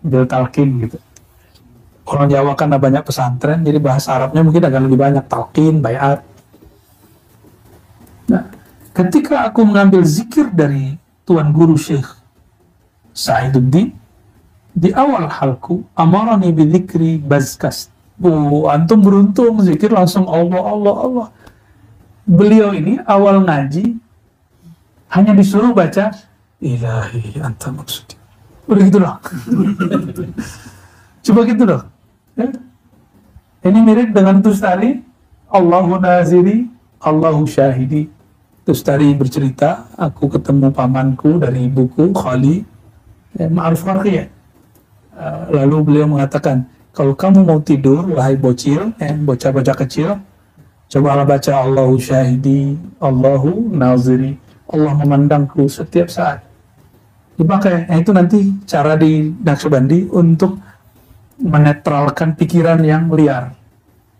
ambil talqin gitu. Orang Jawa kan banyak pesantren, jadi bahasa Arabnya mungkin agak lebih banyak, talqin, bayat. Nah, ketika aku mengambil zikir dari Tuan Guru Syekh Sa'iduddin, di awal halku, amarani bidzikri bazkas. Antum beruntung, zikir langsung Allah, Allah, Allah. Beliau ini awal ngaji, hanya disuruh baca, ilahi anta maksudi. Udah gitu loh. Coba gitu loh. Ya. Ini mirip dengan Tustari, Allahu naziri, Allahu syahidi. Tustari bercerita, aku ketemu pamanku dari ibuku, Khali, Ma'ruf Farqiyah. Lalu beliau mengatakan, kalau kamu mau tidur, wahai bocil, bocah-bocah kecil, cobalah baca Allahu syahidi, Allahu naziri, Allah memandangku setiap saat. Dipakai, itu nanti cara di Naqsyabandi untuk menetralkan pikiran yang liar.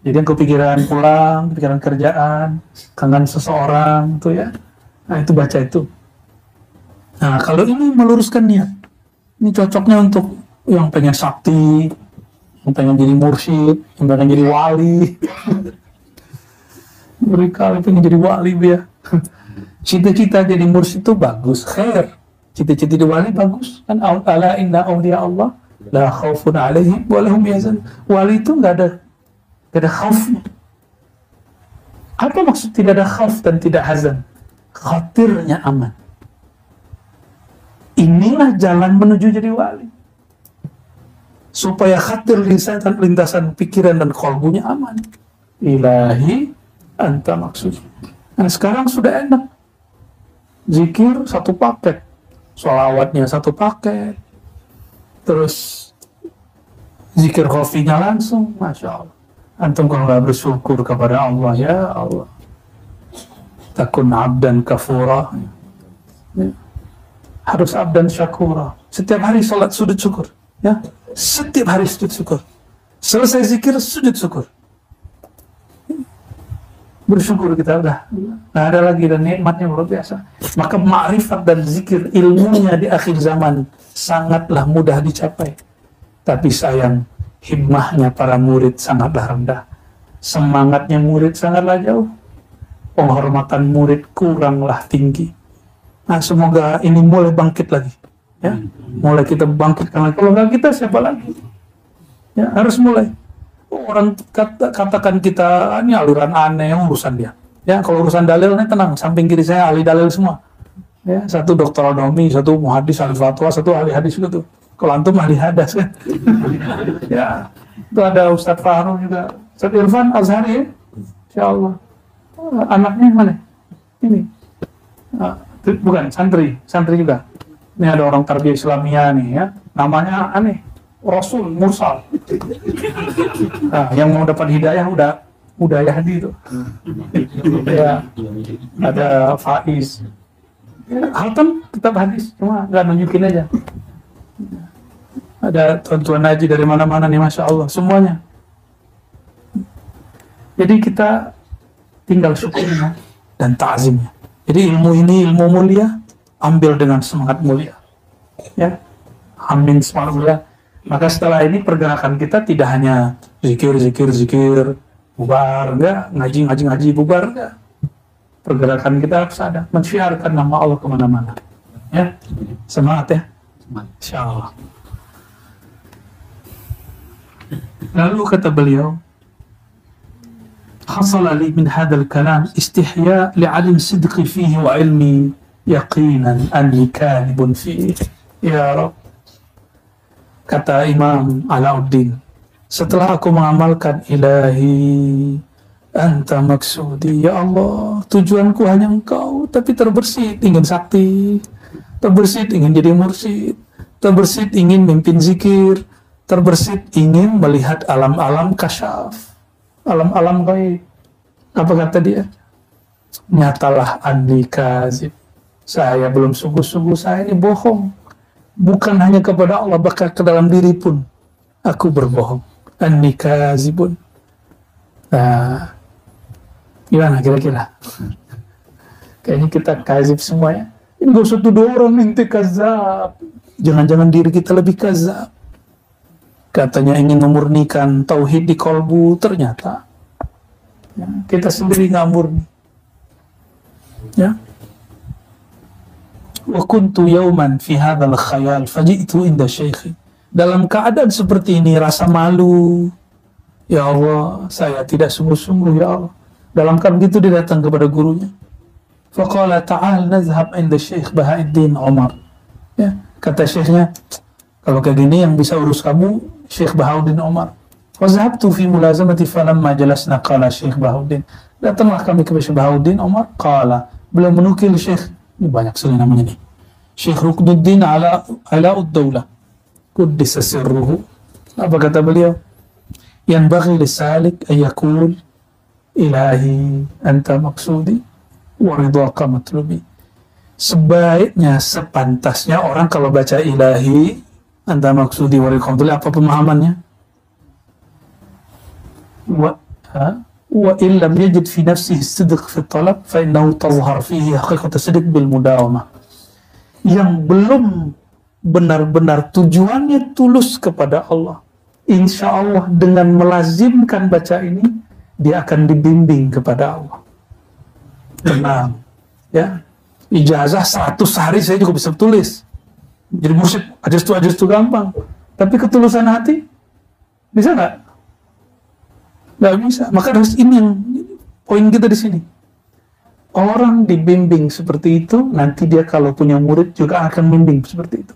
Jadi yang kepikiran pulang, pikiran kerjaan, kangen seseorang, tuh ya. Nah itu baca itu. Nah kalau ini meluruskan niat, ini cocoknya untuk yang pengen sakti, yang pengen jadi mursyid, yang pengen jadi wali. Mereka yang pengen jadi wali dia. Cita-cita jadi mursyid itu bagus, khair. Cita-cita jadi wali bagus, kan ala inna awliya Allah la khaufun alaihim wa lahum yahzanun. Wali itu nggak ada khaufnya. Apa maksud tidak ada khauf dan tidak hazan? Khatirnya aman. Inilah jalan menuju jadi wali. Supaya khatir lintasan pikiran dan qalbunya aman. Ilahi anta maksud. Nah sekarang sudah enak. Zikir satu paket, sholawatnya satu paket, terus zikir khafinya langsung, masya Allah. Antum kalau nggak bersyukur kepada Allah, ya Allah, takun abdan kafura, ya. Harus abdan syakura. Setiap hari sholat sujud syukur, ya. Setiap hari sujud syukur. Selesai zikir sujud syukur. Bersyukur kita udah nggak ada lagi, dan nikmatnya luar biasa. Maka ma'rifat dan zikir ilmunya di akhir zaman sangatlah mudah dicapai, tapi sayang himmahnya para murid sangatlah rendah, semangatnya murid sangatlah jauh, penghormatan murid kuranglah tinggi. Nah semoga ini mulai bangkit lagi, ya, mulai kita bangkitkan lagi. Kalau nggak kita siapa lagi? Ya harus mulai. Orang katakan kita ini aliran aneh, urusan dia. Ya kalau urusan dalil ini tenang, samping kiri saya ahli dalil semua. Ya satu dokter adomi, satu muhadis ahli fatwa, satu ahli hadis gitu. Kalau antum ahli hadas kan. Ya itu ada Ustadz Fahru juga, Ustadz Irfan Azhari, ya. Insya Allah. Anaknya mana? Ini bukan santri juga. Ini ada orang tarbiyah Islamiyah nih ya, namanya aneh. Rasul Mursal. Nah, yang mau dapat hidayah udah Yahdi itu. Ya, ada Faiz. Ya, Hatam tetap hadis, cuma nggak nunjukin aja. Ada tuan-tuan haji dari mana-mana nih, masya Allah, semuanya. Jadi kita tinggal syukurnya dan ta'zimnya. Jadi ilmu ini ilmu mulia, ambil dengan semangat mulia. Ya, amin semangat mulia. Maka setelah ini pergerakan kita tidak hanya zikir, bubar, enggak, ngaji, bubar, enggak. Pergerakan kita harus ada, mensyiarkan nama Allah kemana-mana. Ya, semangat ya. Insya Allah. Lalu kata beliau, حصل لي من هذا الكلام استحياء لعدم صدقي فيه وعلمي يقينا أني كاذب فيه. Ya Rabb, kata Imam Alauddin, setelah aku mengamalkan ilahi anta maksudi, ya Allah, tujuanku hanya engkau, tapi terbersit ingin sakti, terbersit ingin jadi mursyid, terbersit ingin mimpin zikir, terbersit ingin melihat alam-alam kasyaf, alam-alam gaib. Apa kata dia? Nyatalah anni kazib, saya belum sungguh-sungguh, saya ini bohong. Bukan hanya kepada Allah, bahkan ke dalam diri pun aku berbohong. Anni kazibun. Nah, gimana kira-kira? Kayaknya kita kazib semua ya. Ini gak usah tuduh orang ente kazab. Jangan-jangan diri kita lebih kazab. Katanya ingin memurnikan tauhid di kolbu, ternyata ya, kita sendiri nggak murni. Ya. Wa kuntu yauman fi hadzal khayal faji'tu inda syaikhi. Dalam keadaan seperti ini, rasa malu. Ya Allah, saya tidak sungguh-sungguh ya Allah. Dalam keadaan gitu dia datang kepada gurunya. Faqala ta'al nazhab inda Syekh Bahauddin Umar. Ya, kata syekhnya, kalau kayak gini yang bisa urus kamu Syekh Bahauddin Umar. Wa zahabtu fi mulazamati falamma jalasna qala Syekh Bahauddin. Datanglah kami ke Syekh Bahauddin Umar, qala, beliau menukil Syekh, ini banyak sekali namanya nih, Syekh Ruknuddin Alauddaulah Quddisa sirruhu. Apa kata beliau? Yang bagi lisalik ayakul ilahi anta maksudi wa ridwaka matlubi. Sebaiknya, sepantasnya orang kalau baca ilahi anta maksudi wa ridwaka matlubi, apa pemahamannya? Wa illam yajid fi nafsihi sidq fi talab fa innahu tazhar fihi haqiqat sidq bil mudawamah. Yang belum benar-benar tujuannya tulus kepada Allah, insya Allah dengan melazimkan baca ini dia akan dibimbing kepada Allah. Tenang ya, ijazah 100 hari saya juga bisa tulis, jadi mursyid aja itu gampang, tapi ketulusan hati bisa nggak? Nggak bisa. Maka harus ini yang poin kita di sini. Orang dibimbing seperti itu, nanti dia kalau punya murid juga akan membimbing seperti itu.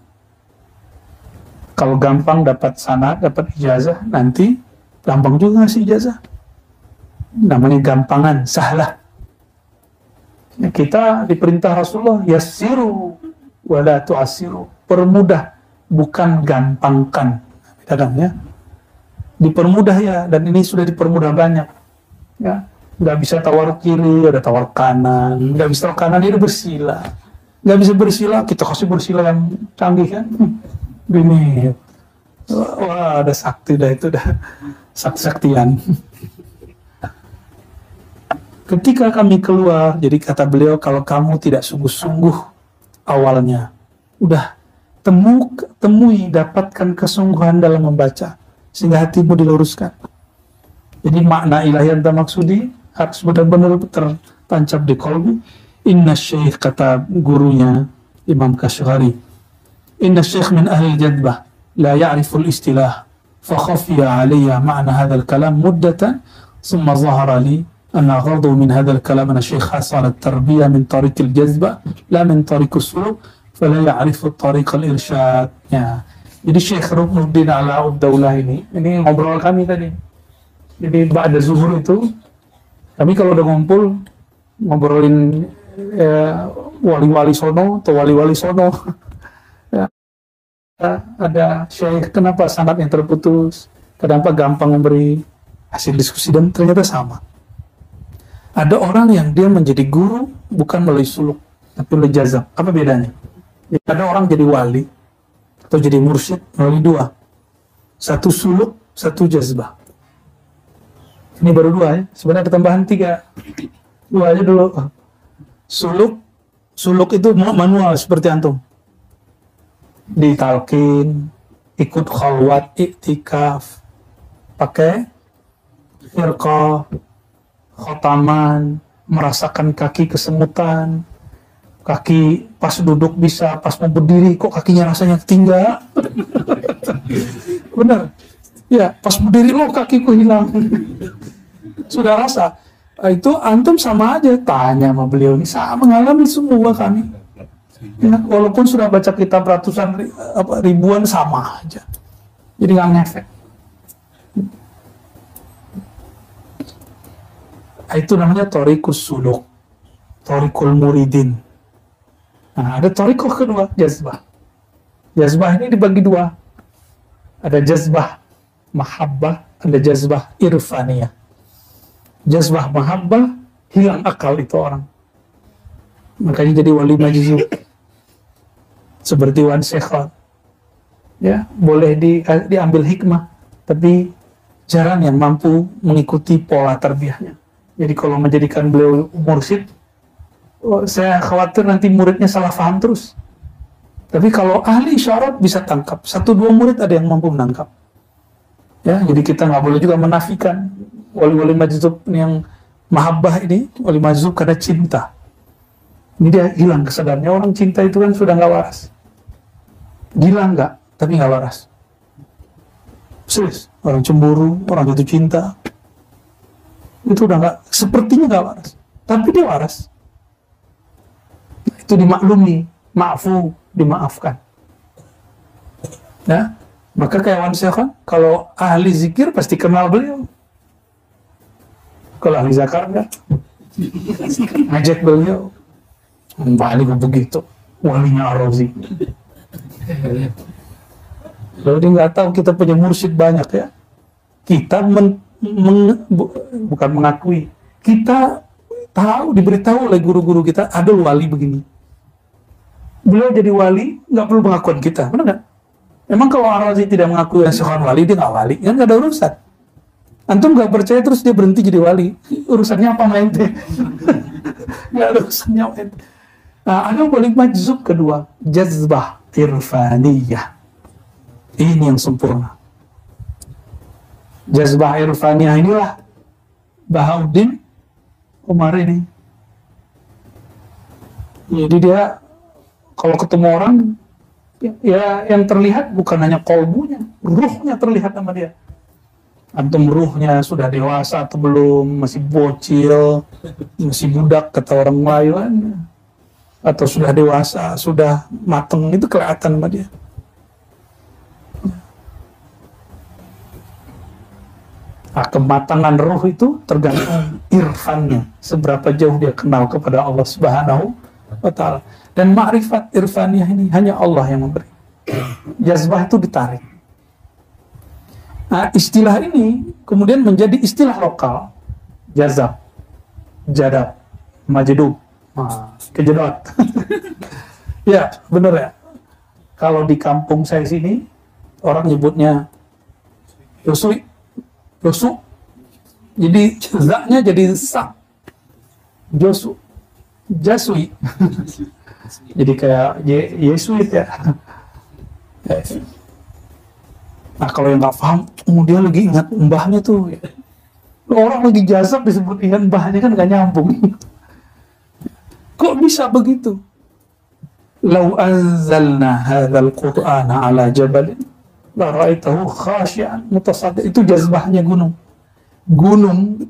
Kalau gampang dapat sanad, dapat ijazah, nanti gampang juga ngasih ijazah. Namanya gampangan, sahlah. Ya, kita diperintah Rasulullah, yassiru wa la tu'assiru. Permudah, bukan gampangkan. Beda ya. Dipermudah ya, dan ini sudah dipermudah banyak ya. Nggak bisa tawar kiri, ada tawar kanan. Nggak bisa tawar kanan, dia bersila. Nggak bisa bersila, kita kasih bersila yang canggih kan. Gini, wah ada sakti dah, itu dah saktian. Ketika kami keluar, jadi kata beliau, kalau kamu tidak sungguh-sungguh awalnya, udah temui, dapatkan kesungguhan dalam membaca, sehingga hatimu diluruskan. Jadi makna ilahi anta maksudi harus benar-benar tertancap di kolbu. Inna syekh, kata gurunya Imam Kashghari, inna syekh min ahli jadbah la ya'riful istilah fa khafiya alayya ma'na hadzal kalam muddatan thumma zahara li anna ghadu min hadzal kalam anna syekh hasala at-tarbiyah min tariq al-jazbah la min tariq as-suluk fala ya'rifu tariq al-irsyad. Ya. Jadi Syekh Ruknuddin Alauddaulah ini ngobrol kami tadi. Jadi ba'da zuhur itu kami kalau udah ngumpul ngobrolin wali-wali sono atau wali-wali sono. Ya. Ada Syekh, kenapa sanad yang terputus, kenapa gampang memberi hasil diskusi, dan ternyata sama. Ada orang yang dia menjadi guru bukan melalui suluk tapi melalui jazab. Apa bedanya? Ya, ada orang jadi wali atau jadi mursyid melalui dua, satu suluk, satu jazbah. Ini baru dua ya, sebenarnya ada tambahan 3, 2 aja dulu. Suluk itu manual seperti antum, ditalkin, ikut khalwat, iktikaf, pakai firqah, khotaman, merasakan kaki kesemutan, kaki pas duduk bisa, pas mau berdiri kok kakinya rasanya ketinggal. Benar ya, pas berdiri lo kakiku hilang. Sudah rasa Itu antum sama aja tanya sama beliau ini, sama mengalami semua kami. Ya, walaupun sudah baca kitab ratusan ribuan sama aja. Jadi nggak ngefek. Itu namanya thoriqus suluk, thoriqul muridin. Nah, ada thoriqah kedua, jazbah. Jazbah ini dibagi dua. Ada jazbah mahabbah, ada jazbah irfaniyah. Jazbah mahabbah, hilang akal itu orang. Makanya jadi wali majzub. Seperti Wan Shekhar. Ya, boleh diambil hikmah, tapi jarang yang mampu mengikuti pola tarbiyahnya. Jadi kalau menjadikan beliau mursyid, saya khawatir nanti muridnya salah paham terus. Tapi kalau ahli isyarat bisa tangkap. 1-2 murid ada yang mampu menangkap. Ya, jadi kita nggak boleh juga menafikan wali-wali majzub yang mahabbah ini, wali majzub karena cinta. Ini dia hilang kesadarannya. Orang cinta itu kan sudah nggak waras. Gila nggak, tapi nggak waras. Serius, orang cemburu, orang jatuh cinta, itu udah nggak, sepertinya nggak waras. Tapi dia waras. Itu dimaklumi, maafu, dimaafkan. Ya, maka kayak Wan Shekhar, kalau ahli zikir pasti kenal beliau. Kalau ahli zakar enggak, ngajak beliau. Bali begitu, walinya Ar-Razi. Lalu dia nggak tahu kita punya mursyid banyak ya. Kita bukan mengakui, kita tahu, diberitahu oleh guru-guru kita ada wali begini. Beliau jadi wali nggak perlu pengakuan kita, benar nggak? Emang kalau Ar-Razi tidak mengakui seorang wali, dia nggak wali, kan nggak ada urusan. Antum nggak percaya terus dia berhenti jadi wali, urusannya apa main teh? Nggak ada urusannya main. Nah, ada wali majzub kedua, jazbah irfaniyah. Ini yang sempurna. Jazbah irfaniyah inilah Bahauddin Umar ini. Jadi dia kalau ketemu orang, ya yang terlihat bukan hanya kolbunya, ruhnya terlihat sama dia. Antum ruhnya sudah dewasa atau belum, masih bocil, masih budak kata orang Melayu kan, atau sudah dewasa, sudah mateng, itu kelihatan sama dia. Nah, kematangan ruh itu tergantung irfannya, seberapa jauh dia kenal kepada Allah Subhanahu wa Ta'ala. Dan ma'rifat irfaniyah ini hanya Allah yang memberi. Jazbah itu ditarik. Nah, istilah ini kemudian menjadi istilah lokal. Jazab, jadab, majdub, kejedot. Ya, benar ya. Kalau di kampung saya sini, orang nyebutnya Yosui. Yosu. Jadi zaknya jadi sak. Josu. Jasui. Jadi kayak Yesuit ya. Nah kalau yang nggak paham, dia lagi ingat mbahnya tuh. Orang lagi jazab disebut ingat mbahnya kan nggak nyambung. Kok bisa begitu? Lau anzalna hadzal qur'ana ala jabalin la ra'aitahu khashi'an mutasaddian. Itu jazbahnya gunung. Gunung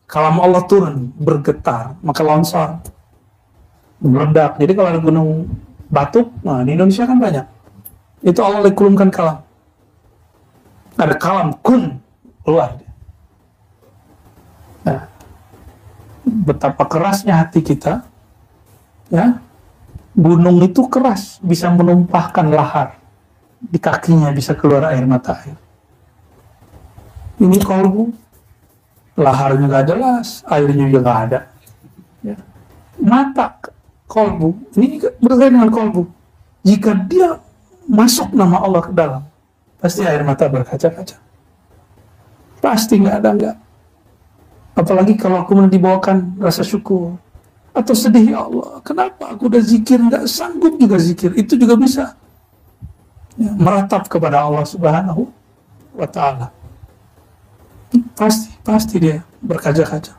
kalam Allah turun bergetar, maka longsor, meledak. Jadi kalau ada gunung Batuk, nah di Indonesia kan banyak. Itu Allah kulumkan kalam. Ada kalam kun keluar. Nah, betapa kerasnya hati kita, ya. Gunung itu keras, bisa menumpahkan lahar. Di kakinya bisa keluar air mata air. Ini kolbu, laharnya nggak jelas, airnya juga nggak ada. Ya. Mata kolbu, ini berkaitan dengan kolbu. Jika dia masuk nama Allah ke dalam, pasti air mata berkaca-kaca. Pasti nggak ada nggak. Apalagi kalau kemudian dibawakan rasa syukur atau sedih, ya Allah, kenapa aku udah zikir nggak sanggup juga zikir, itu juga bisa. Ya, meratap kepada Allah Subhanahu wa Ta'ala. Pasti dia berkaca-kaca.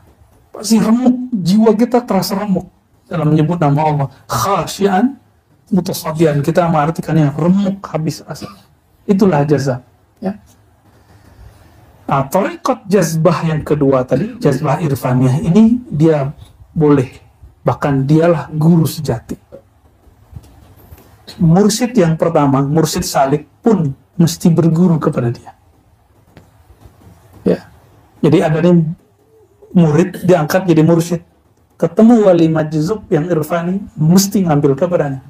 Pasti remuk, jiwa kita terasa remuk dalam menyebut nama Allah. Khasyian mutasadian, kita mengartikannya remuk habis rasa. Itulah jazab. Ya. Thariqat jazbah yang kedua tadi, jazbah irfaniyah ini dia boleh, bahkan dialah guru sejati. Mursyid yang pertama, mursyid salik pun mesti berguru kepada dia. Ya. Jadi ada nih murid diangkat jadi mursyid, ketemu wali majzub yang irfani, mesti ngambil kepadanya.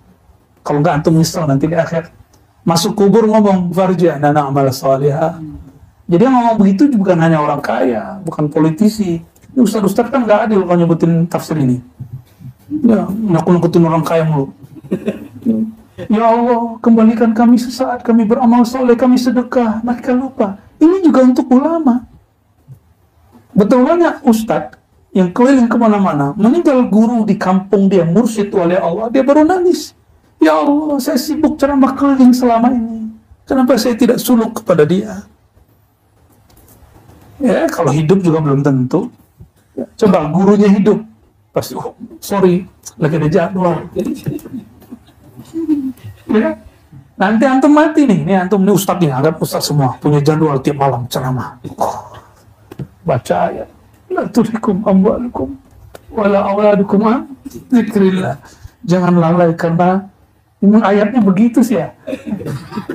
Kalau nggak antum nyesel nanti di akhir. Masuk kubur ngomong farji'na na'mal salihah. Jadi yang ngomong begitu bukan hanya orang kaya, bukan politisi. Ini ustaz-ustaz kan nggak adil kalau nyebutin tafsir ini. Ya, nakut-nakutin orang kaya mulu. Ya Allah, kembalikan kami sesaat kami beramal soleh, kami sedekah, mereka lupa. Ini juga untuk ulama. Betul banyak ustaz yang keliling kemana-mana, meninggal guru di kampung dia, mursyid oleh Allah, dia baru nangis. Ya Allah, saya sibuk ceramah keliling selama ini. Kenapa saya tidak suluk kepada dia? Ya, kalau hidup juga belum tentu. Ya, coba gurunya hidup, pasti, oh, sorry, lagi ada jadwal. Ya, nanti antum mati nih, antum nih ustadz nih, anggap ustadz semua punya jadwal tiap malam ceramah. Baca ayat, la tulhikum amwalukum wala auladukum an dzikrillah. Jangan lalai karena memang ayatnya begitu sih ya.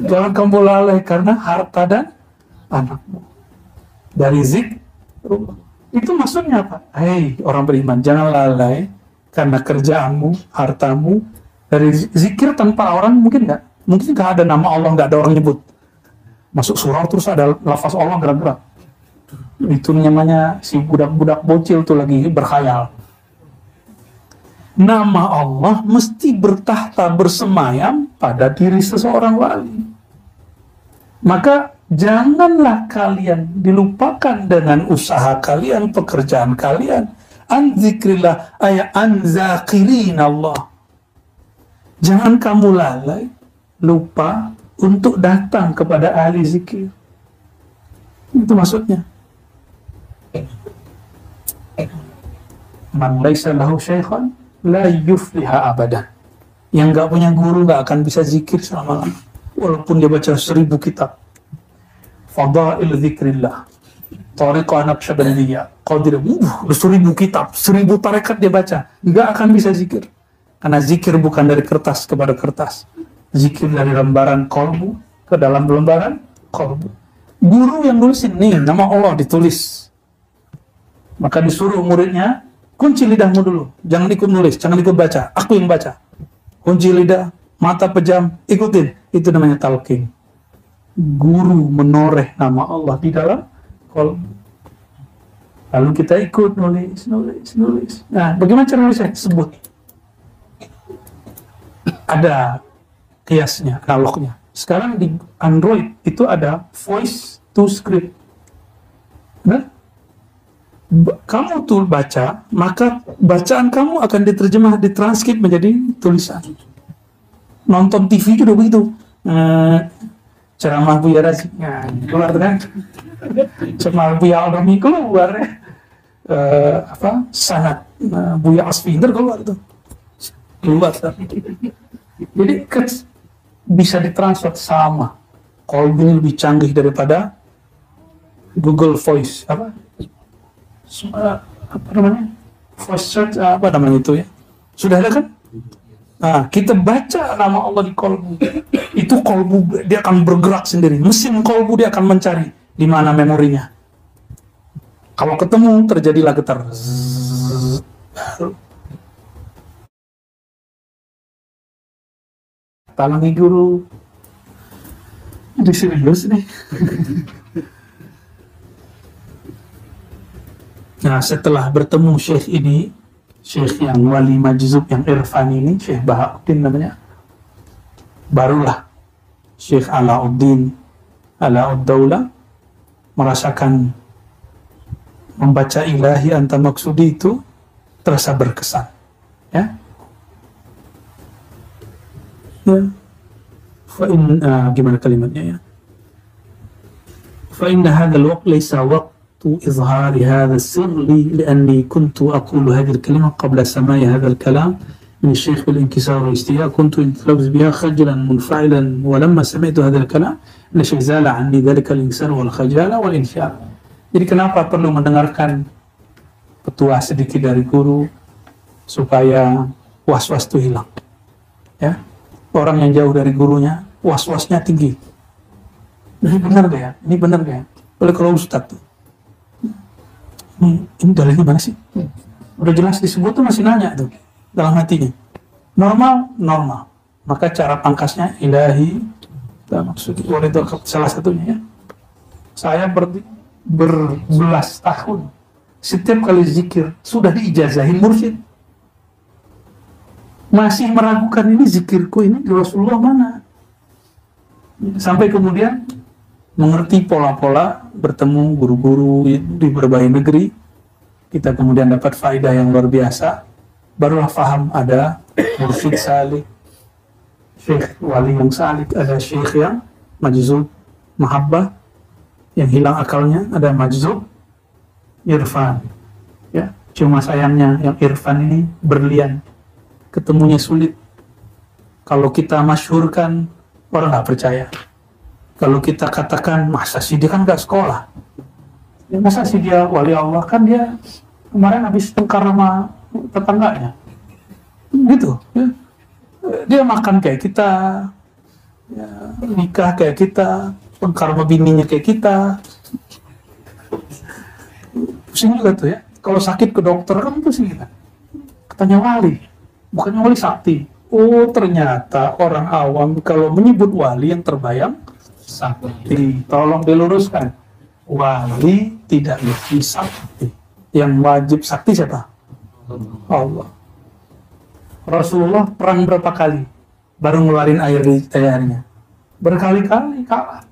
Jangan kamu lalai karena harta dan anakmu. Dari zikrullah. Itu maksudnya apa? Hei orang beriman, jangan lalai karena kerjaanmu, hartamu. Dari zikir tanpa orang mungkin nggak? Mungkin nggak ada nama Allah, nggak ada orang nyebut. Masuk surau terus ada lafaz Allah gerak-gerak. Itu namanya si budak-budak bocil tuh lagi berkhayal. Nama Allah mesti bertahta bersemayam pada diri seseorang wali. Maka janganlah kalian dilupakan dengan usaha kalian, pekerjaan kalian. An zikrillah ay an zakirin Allah. Jangan kamu lalai, lupa untuk datang kepada ahli zikir. Itu maksudnya. Man laisa lahu syaikhan la yufliha abadan. Yang nggak punya guru nggak akan bisa zikir selama-lamanya. Walaupun dia baca 1000 kitab. Fadail zikrillah, Tariqah Naqsyabandiyah, Qadir, 1000 kitab, 1000 tarekat dia baca, nggak akan bisa zikir. Karena zikir bukan dari kertas kepada kertas. Zikir dari lembaran kolbu ke dalam lembaran kolbu. Guru yang nulisin, nih nama Allah ditulis. Maka disuruh muridnya, kunci lidahmu dulu. Jangan ikut nulis, jangan ikut baca. Aku yang baca. Kunci lidah, mata pejam, ikutin. Itu namanya talqin. Guru menoreh nama Allah di dalam kolbu. Lalu kita ikut nulis. Nah, bagaimana cara nulisnya? Sebut. Ada kiasnya, analognya. Sekarang di Android itu ada voice to script. Nah, kamu tuh baca, maka bacaan kamu akan diterjemah, ditranskrip menjadi tulisan. Nonton TV juga begitu. Ceramah Buya Razi, keluar kan? Ceramah Buya Aldomi keluar ya. Sanad Buya Asfi keluar itu. Keluar. Jadi bisa ditransfer sama. Kolbu lebih canggih daripada Google Voice apa namanya? Voice search apa namanya itu ya? Sudah ada kan? Nah, kita baca nama Allah di kolbu. Itu kolbu dia akan bergerak sendiri. Mesin kolbu dia akan mencari di mana memorinya. Kalau ketemu terjadilah getar. Talangi guru. Ini serius nih. Nah, setelah bertemu syekh ini, syekh yang wali majzub yang irfan ini, Syekh Bahauddin namanya, barulah Syekh Alauddaulah merasakan membaca ilahi anta maksudi itu terasa berkesan. Ya. Gimana kalimatnya ya? فإن هذا الوقت ليس وقت إظهار هذا السر لي لأني كنت أقول هذه الكلمة قبل سماع هذا الكلام من الشيخ بالانكسار والاستياء كنت أتلفظ بها خجلا منفعلا ولما سمعت هذا الكلام الشيخ زال عني ذلك الانكسار والخجالة والانفعال Jadi kenapa perlu mendengarkan petua sedikit dari guru supaya was-was itu hilang? Ya, orang yang jauh dari gurunya was-wasnya tinggi. Ini benar gak ya? Ini benar gak ya? Oleh kalau Ustadz tuh, ini dalilnya mana sih? Udah jelas disebut tuh masih nanya tuh dalam hatinya. Normal, normal. Maka cara pangkasnya ilahi. Maksud itu salah satunya ya. Saya berbelas tahun setiap kali zikir sudah diijazahin mursyid, masih meragukan ini zikirku ini di Rasulullah mana. Sampai kemudian mengerti pola-pola, bertemu guru-guru di berbagai negeri, kita kemudian dapat faedah yang luar biasa. Barulah paham ada mursyid salik, syekh wali yang salik, ada syekh yang majzub mahabbah, yang hilang akalnya, ada majzub irfan. Ya, cuma sayangnya yang irfan ini berlian, ketemunya sulit. Kalau kita masyhurkan, orang nggak percaya. Kalau kita katakan, masa sih dia kan nggak sekolah, ya, masa sih dia wali Allah, kan dia kemarin habis tengkar sama tetangganya, gitu. Ya. Dia makan kayak kita, ya, nikah kayak kita, tengkar sama bininya kayak kita. Pusing juga tuh ya. Kalau sakit ke dokter kan pusing kita. Katanya wali, bukannya wali sakti. Oh ternyata orang awam kalau menyebut wali yang terbayang sakti. Tolong diluruskan. Wali tidak mesti sakti. Yang wajib sakti siapa? Allah. Rasulullah perang berapa kali baru ngeluarin air di airnya? Berkali-kali kalah.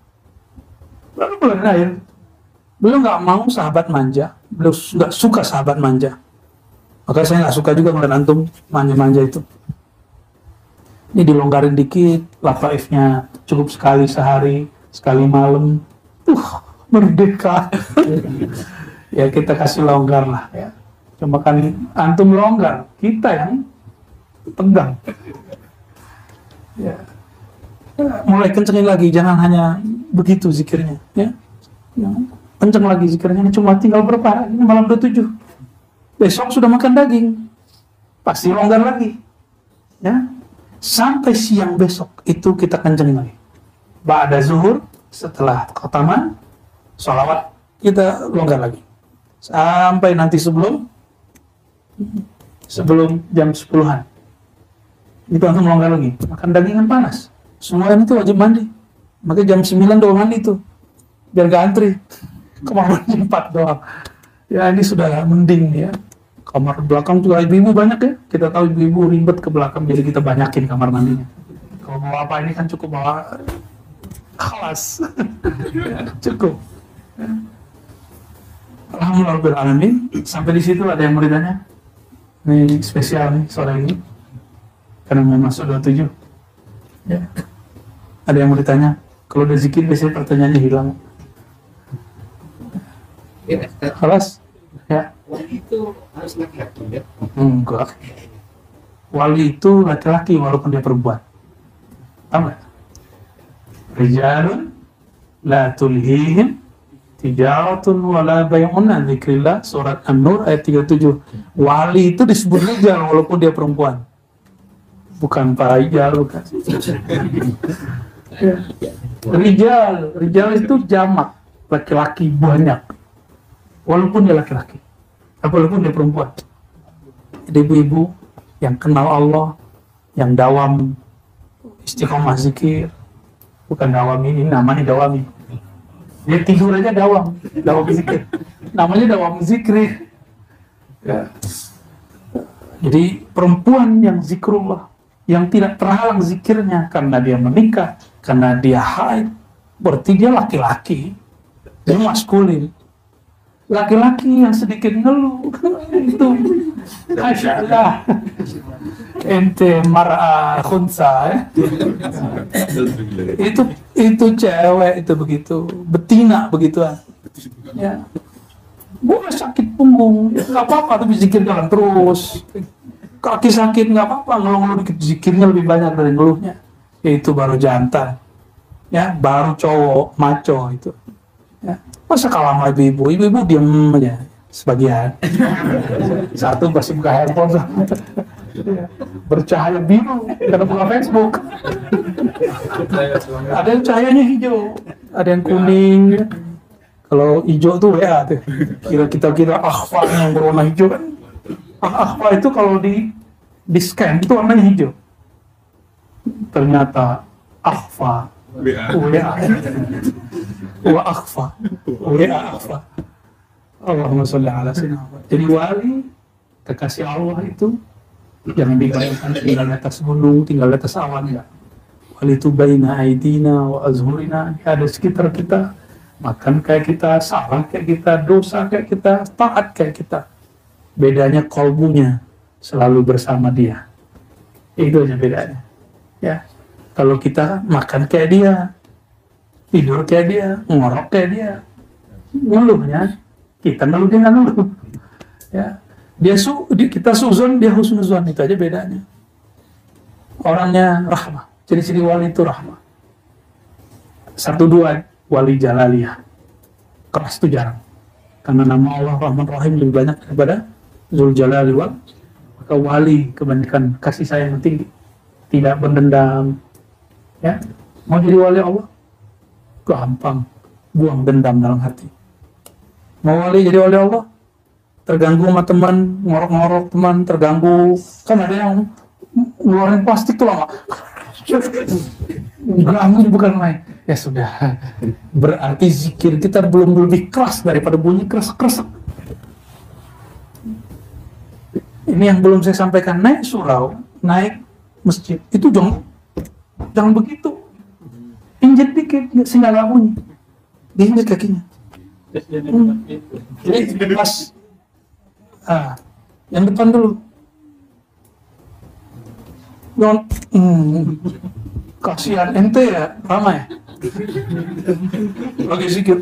Baru ngeluarin air. Beliau nggak mau sahabat manja. Beliau nggak suka sahabat manja. Makanya saya nggak suka juga ngeliat antum manja-manja itu. Ini dilonggarin dikit, lafaifnya cukup sekali sehari, sekali malam. Merdeka. Ya kita kasih longgar lah ya. Cuma kan antum longgar, kita yang tegang. Ya. Mulai kencengin lagi, jangan hanya begitu zikirnya. Ya. Kenceng lagi zikirnya, ini cuma tinggal berapa hari, ini malam 27. Besok sudah makan daging, pasti longgar lagi. Ya. Sampai siang besok itu kita kencengin lagi. Ba'da zuhur, setelah khotaman, sholawat, kita longgar lagi. Sampai nanti sebelum jam 10-an. Itu langsung longgar lagi. Makan daging kan panas. Semua itu wajib mandi. Makanya jam 9 doang mandi tuh. Biar gak antri. Kamar mandi 4 doang. Ya ini sudah mending ya. Kamar belakang juga ibu-ibu banyak ya. Kita tahu ibu-ibu ribet ke belakang, jadi kita banyakin kamar mandinya. Kalau mau apa ini kan cukup bawa kelas. Ya, cukup. Ya. Alhamdulillahirrahmanirrahim. Sampai di situ ada yang mau ditanya? Ini spesial nih sore ini. Karena mau masuk 27. Ya. Ada yang mau ditanya? Kalau udah zikir biasanya pertanyaannya hilang. Kelas? Ya. Wali itu harus laki-laki ya? Enggak. Wali itu laki-laki walaupun dia perempuan. Tahu nggak? Rijalun la tulhihim tijaratun wala bay'un an dzikrillah, surat An-Nur ayat 37. Wali itu disebut rijal walaupun dia perempuan. Bukan Pak Rijal, bukan. Ya. Rijal itu jamak, laki-laki banyak. Walaupun dia laki-laki, walaupun dia perempuan. Jadi ibu-ibu yang kenal Allah, yang dawam istiqomah zikir, bukan dawam ini namanya dawami. Dia tidur aja dawam zikir. Namanya dawam zikri. Ya. Jadi perempuan yang zikrullah, yang tidak terhalang zikirnya karena dia menikah, karena dia haid, berarti dia laki-laki, dia maskulin. Laki-laki yang sedikit ngeluh itu, Masya Allah, ente mar'a khunsa, itu cewek itu begitu, betina begituan. Ya, boleh sakit punggung, nggak apa-apa tapi zikir jalan terus. Kaki sakit nggak apa-apa, ngeluh-ngeluh dikit, zikirnya lebih banyak dari ngeluhnya. Itu baru jantan, ya, baru cowok maco itu. Ya. Masa kalah sama ibu-ibu diem aja sebagian. Satu pasti buka handphone, bercahaya biru karena buka Facebook. Ada yang cahayanya hijau, ada yang kuning. Kalau hijau tuh WA tuh. Kita kira akhfa yang berwarna hijau kan. Akhfa itu kalau di scan itu warnanya hijau. Ternyata akhfa WA. Wa akhfa WA akhfa. Allahumma sholli ala sayyidina Muhammad. Jadi wali kekasih Allah itu jangan dibayangkan tinggal di atas gunung, tinggal di atas awan, enggak. Wali itu baina aidina wa azhurina, ada sekitar kita, makan kayak kita, salah kayak kita, dosa kayak kita, taat kayak kita. Bedanya kolbunya selalu bersama dia. Itu aja bedanya. Ya. Kalau kita makan kayak dia, tidur kayak dia, ngorok kayak dia, ngeluhnya kita ngeluh, dia nggak ngeluh. Ya. Kita suzon, dia husnuzon, itu aja bedanya. Orangnya rahmah. Ciri-ciri wali itu rahmah. 1, 2 wali jalaliyah. Keras itu jarang. Karena nama Allah Rahman Rahim lebih banyak daripada Zul Jalali wal. Maka wali kebanyakan kasih sayang yang tinggi. Tidak berdendam. Ya. Mau jadi wali Allah? Gampang. Buang dendam dalam hati. Mau wali jadi wali Allah? Terganggu sama teman, ngorok-ngorok teman, terganggu. Kan ada yang ngeluarin plastik tuh lama. Ganggu bukan main. Ya sudah. Berarti zikir kita belum lebih keras daripada bunyi keras-keras. Ini yang belum saya sampaikan. Naik surau, naik masjid, itu jangan begitu. Injek dikit, sehingga nggak bunyi. Diinjek kakinya. Jadi pas yang depan dulu. Kasihan ente ya, ramai. Lagi zikir,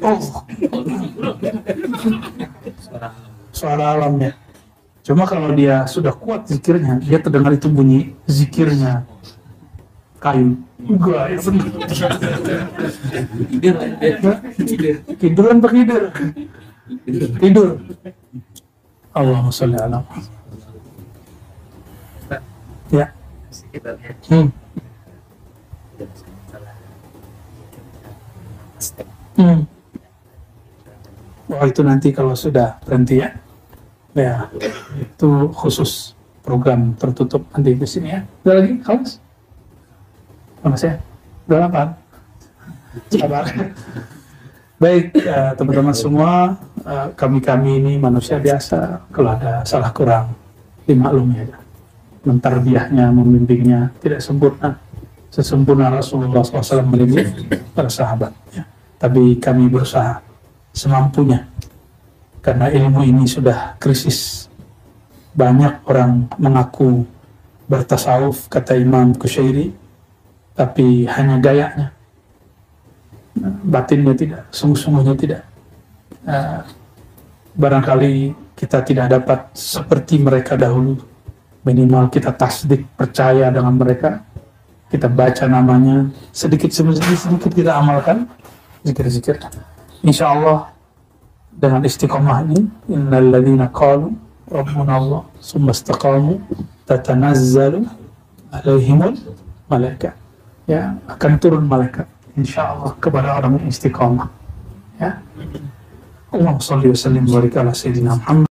suara alamnya. Cuma kalau dia sudah kuat zikirnya, dia terdengar itu bunyi zikirnya kayu. Enggak, ya benar. Tidur kan bertidur. Tidur. Allahumma sholli ala Muhammad. Ya. Wah, itu nanti kalau sudah berhenti ya. Ya, itu khusus program tertutup nanti di sini ya. Udah lagi? Kalas? Mas ya? Udah 8? Sabar. Baik, teman-teman semua, kami ini manusia biasa, kalau ada salah kurang, dimaklumi aja. Mentarbiahnya, membimbingnya tidak sempurna, sesempurna Rasulullah SAW membimbing para sahabat. Ya. Tapi kami berusaha semampunya, karena ilmu ini sudah krisis. Banyak orang mengaku bertasawuf, kata Imam Kusyairi, tapi hanya gayanya. Batinnya tidak, sungguh-sungguhnya tidak. Barangkali kita tidak dapat seperti mereka dahulu. Minimal kita tasdik, percaya dengan mereka. Kita baca namanya, sedikit kita amalkan zikir-zikir. Insya Allah dengan istiqomah ini, innal ladzina qalu rabbuna Allah tsumma istaqamu tatanazzalu alaihimul malaikat. Ya, akan turun malaikat insyaallah kepada orang yang istiqamah. Ya. Allahumma shalli wa sallim wa barik ala sayyidina Muhammad.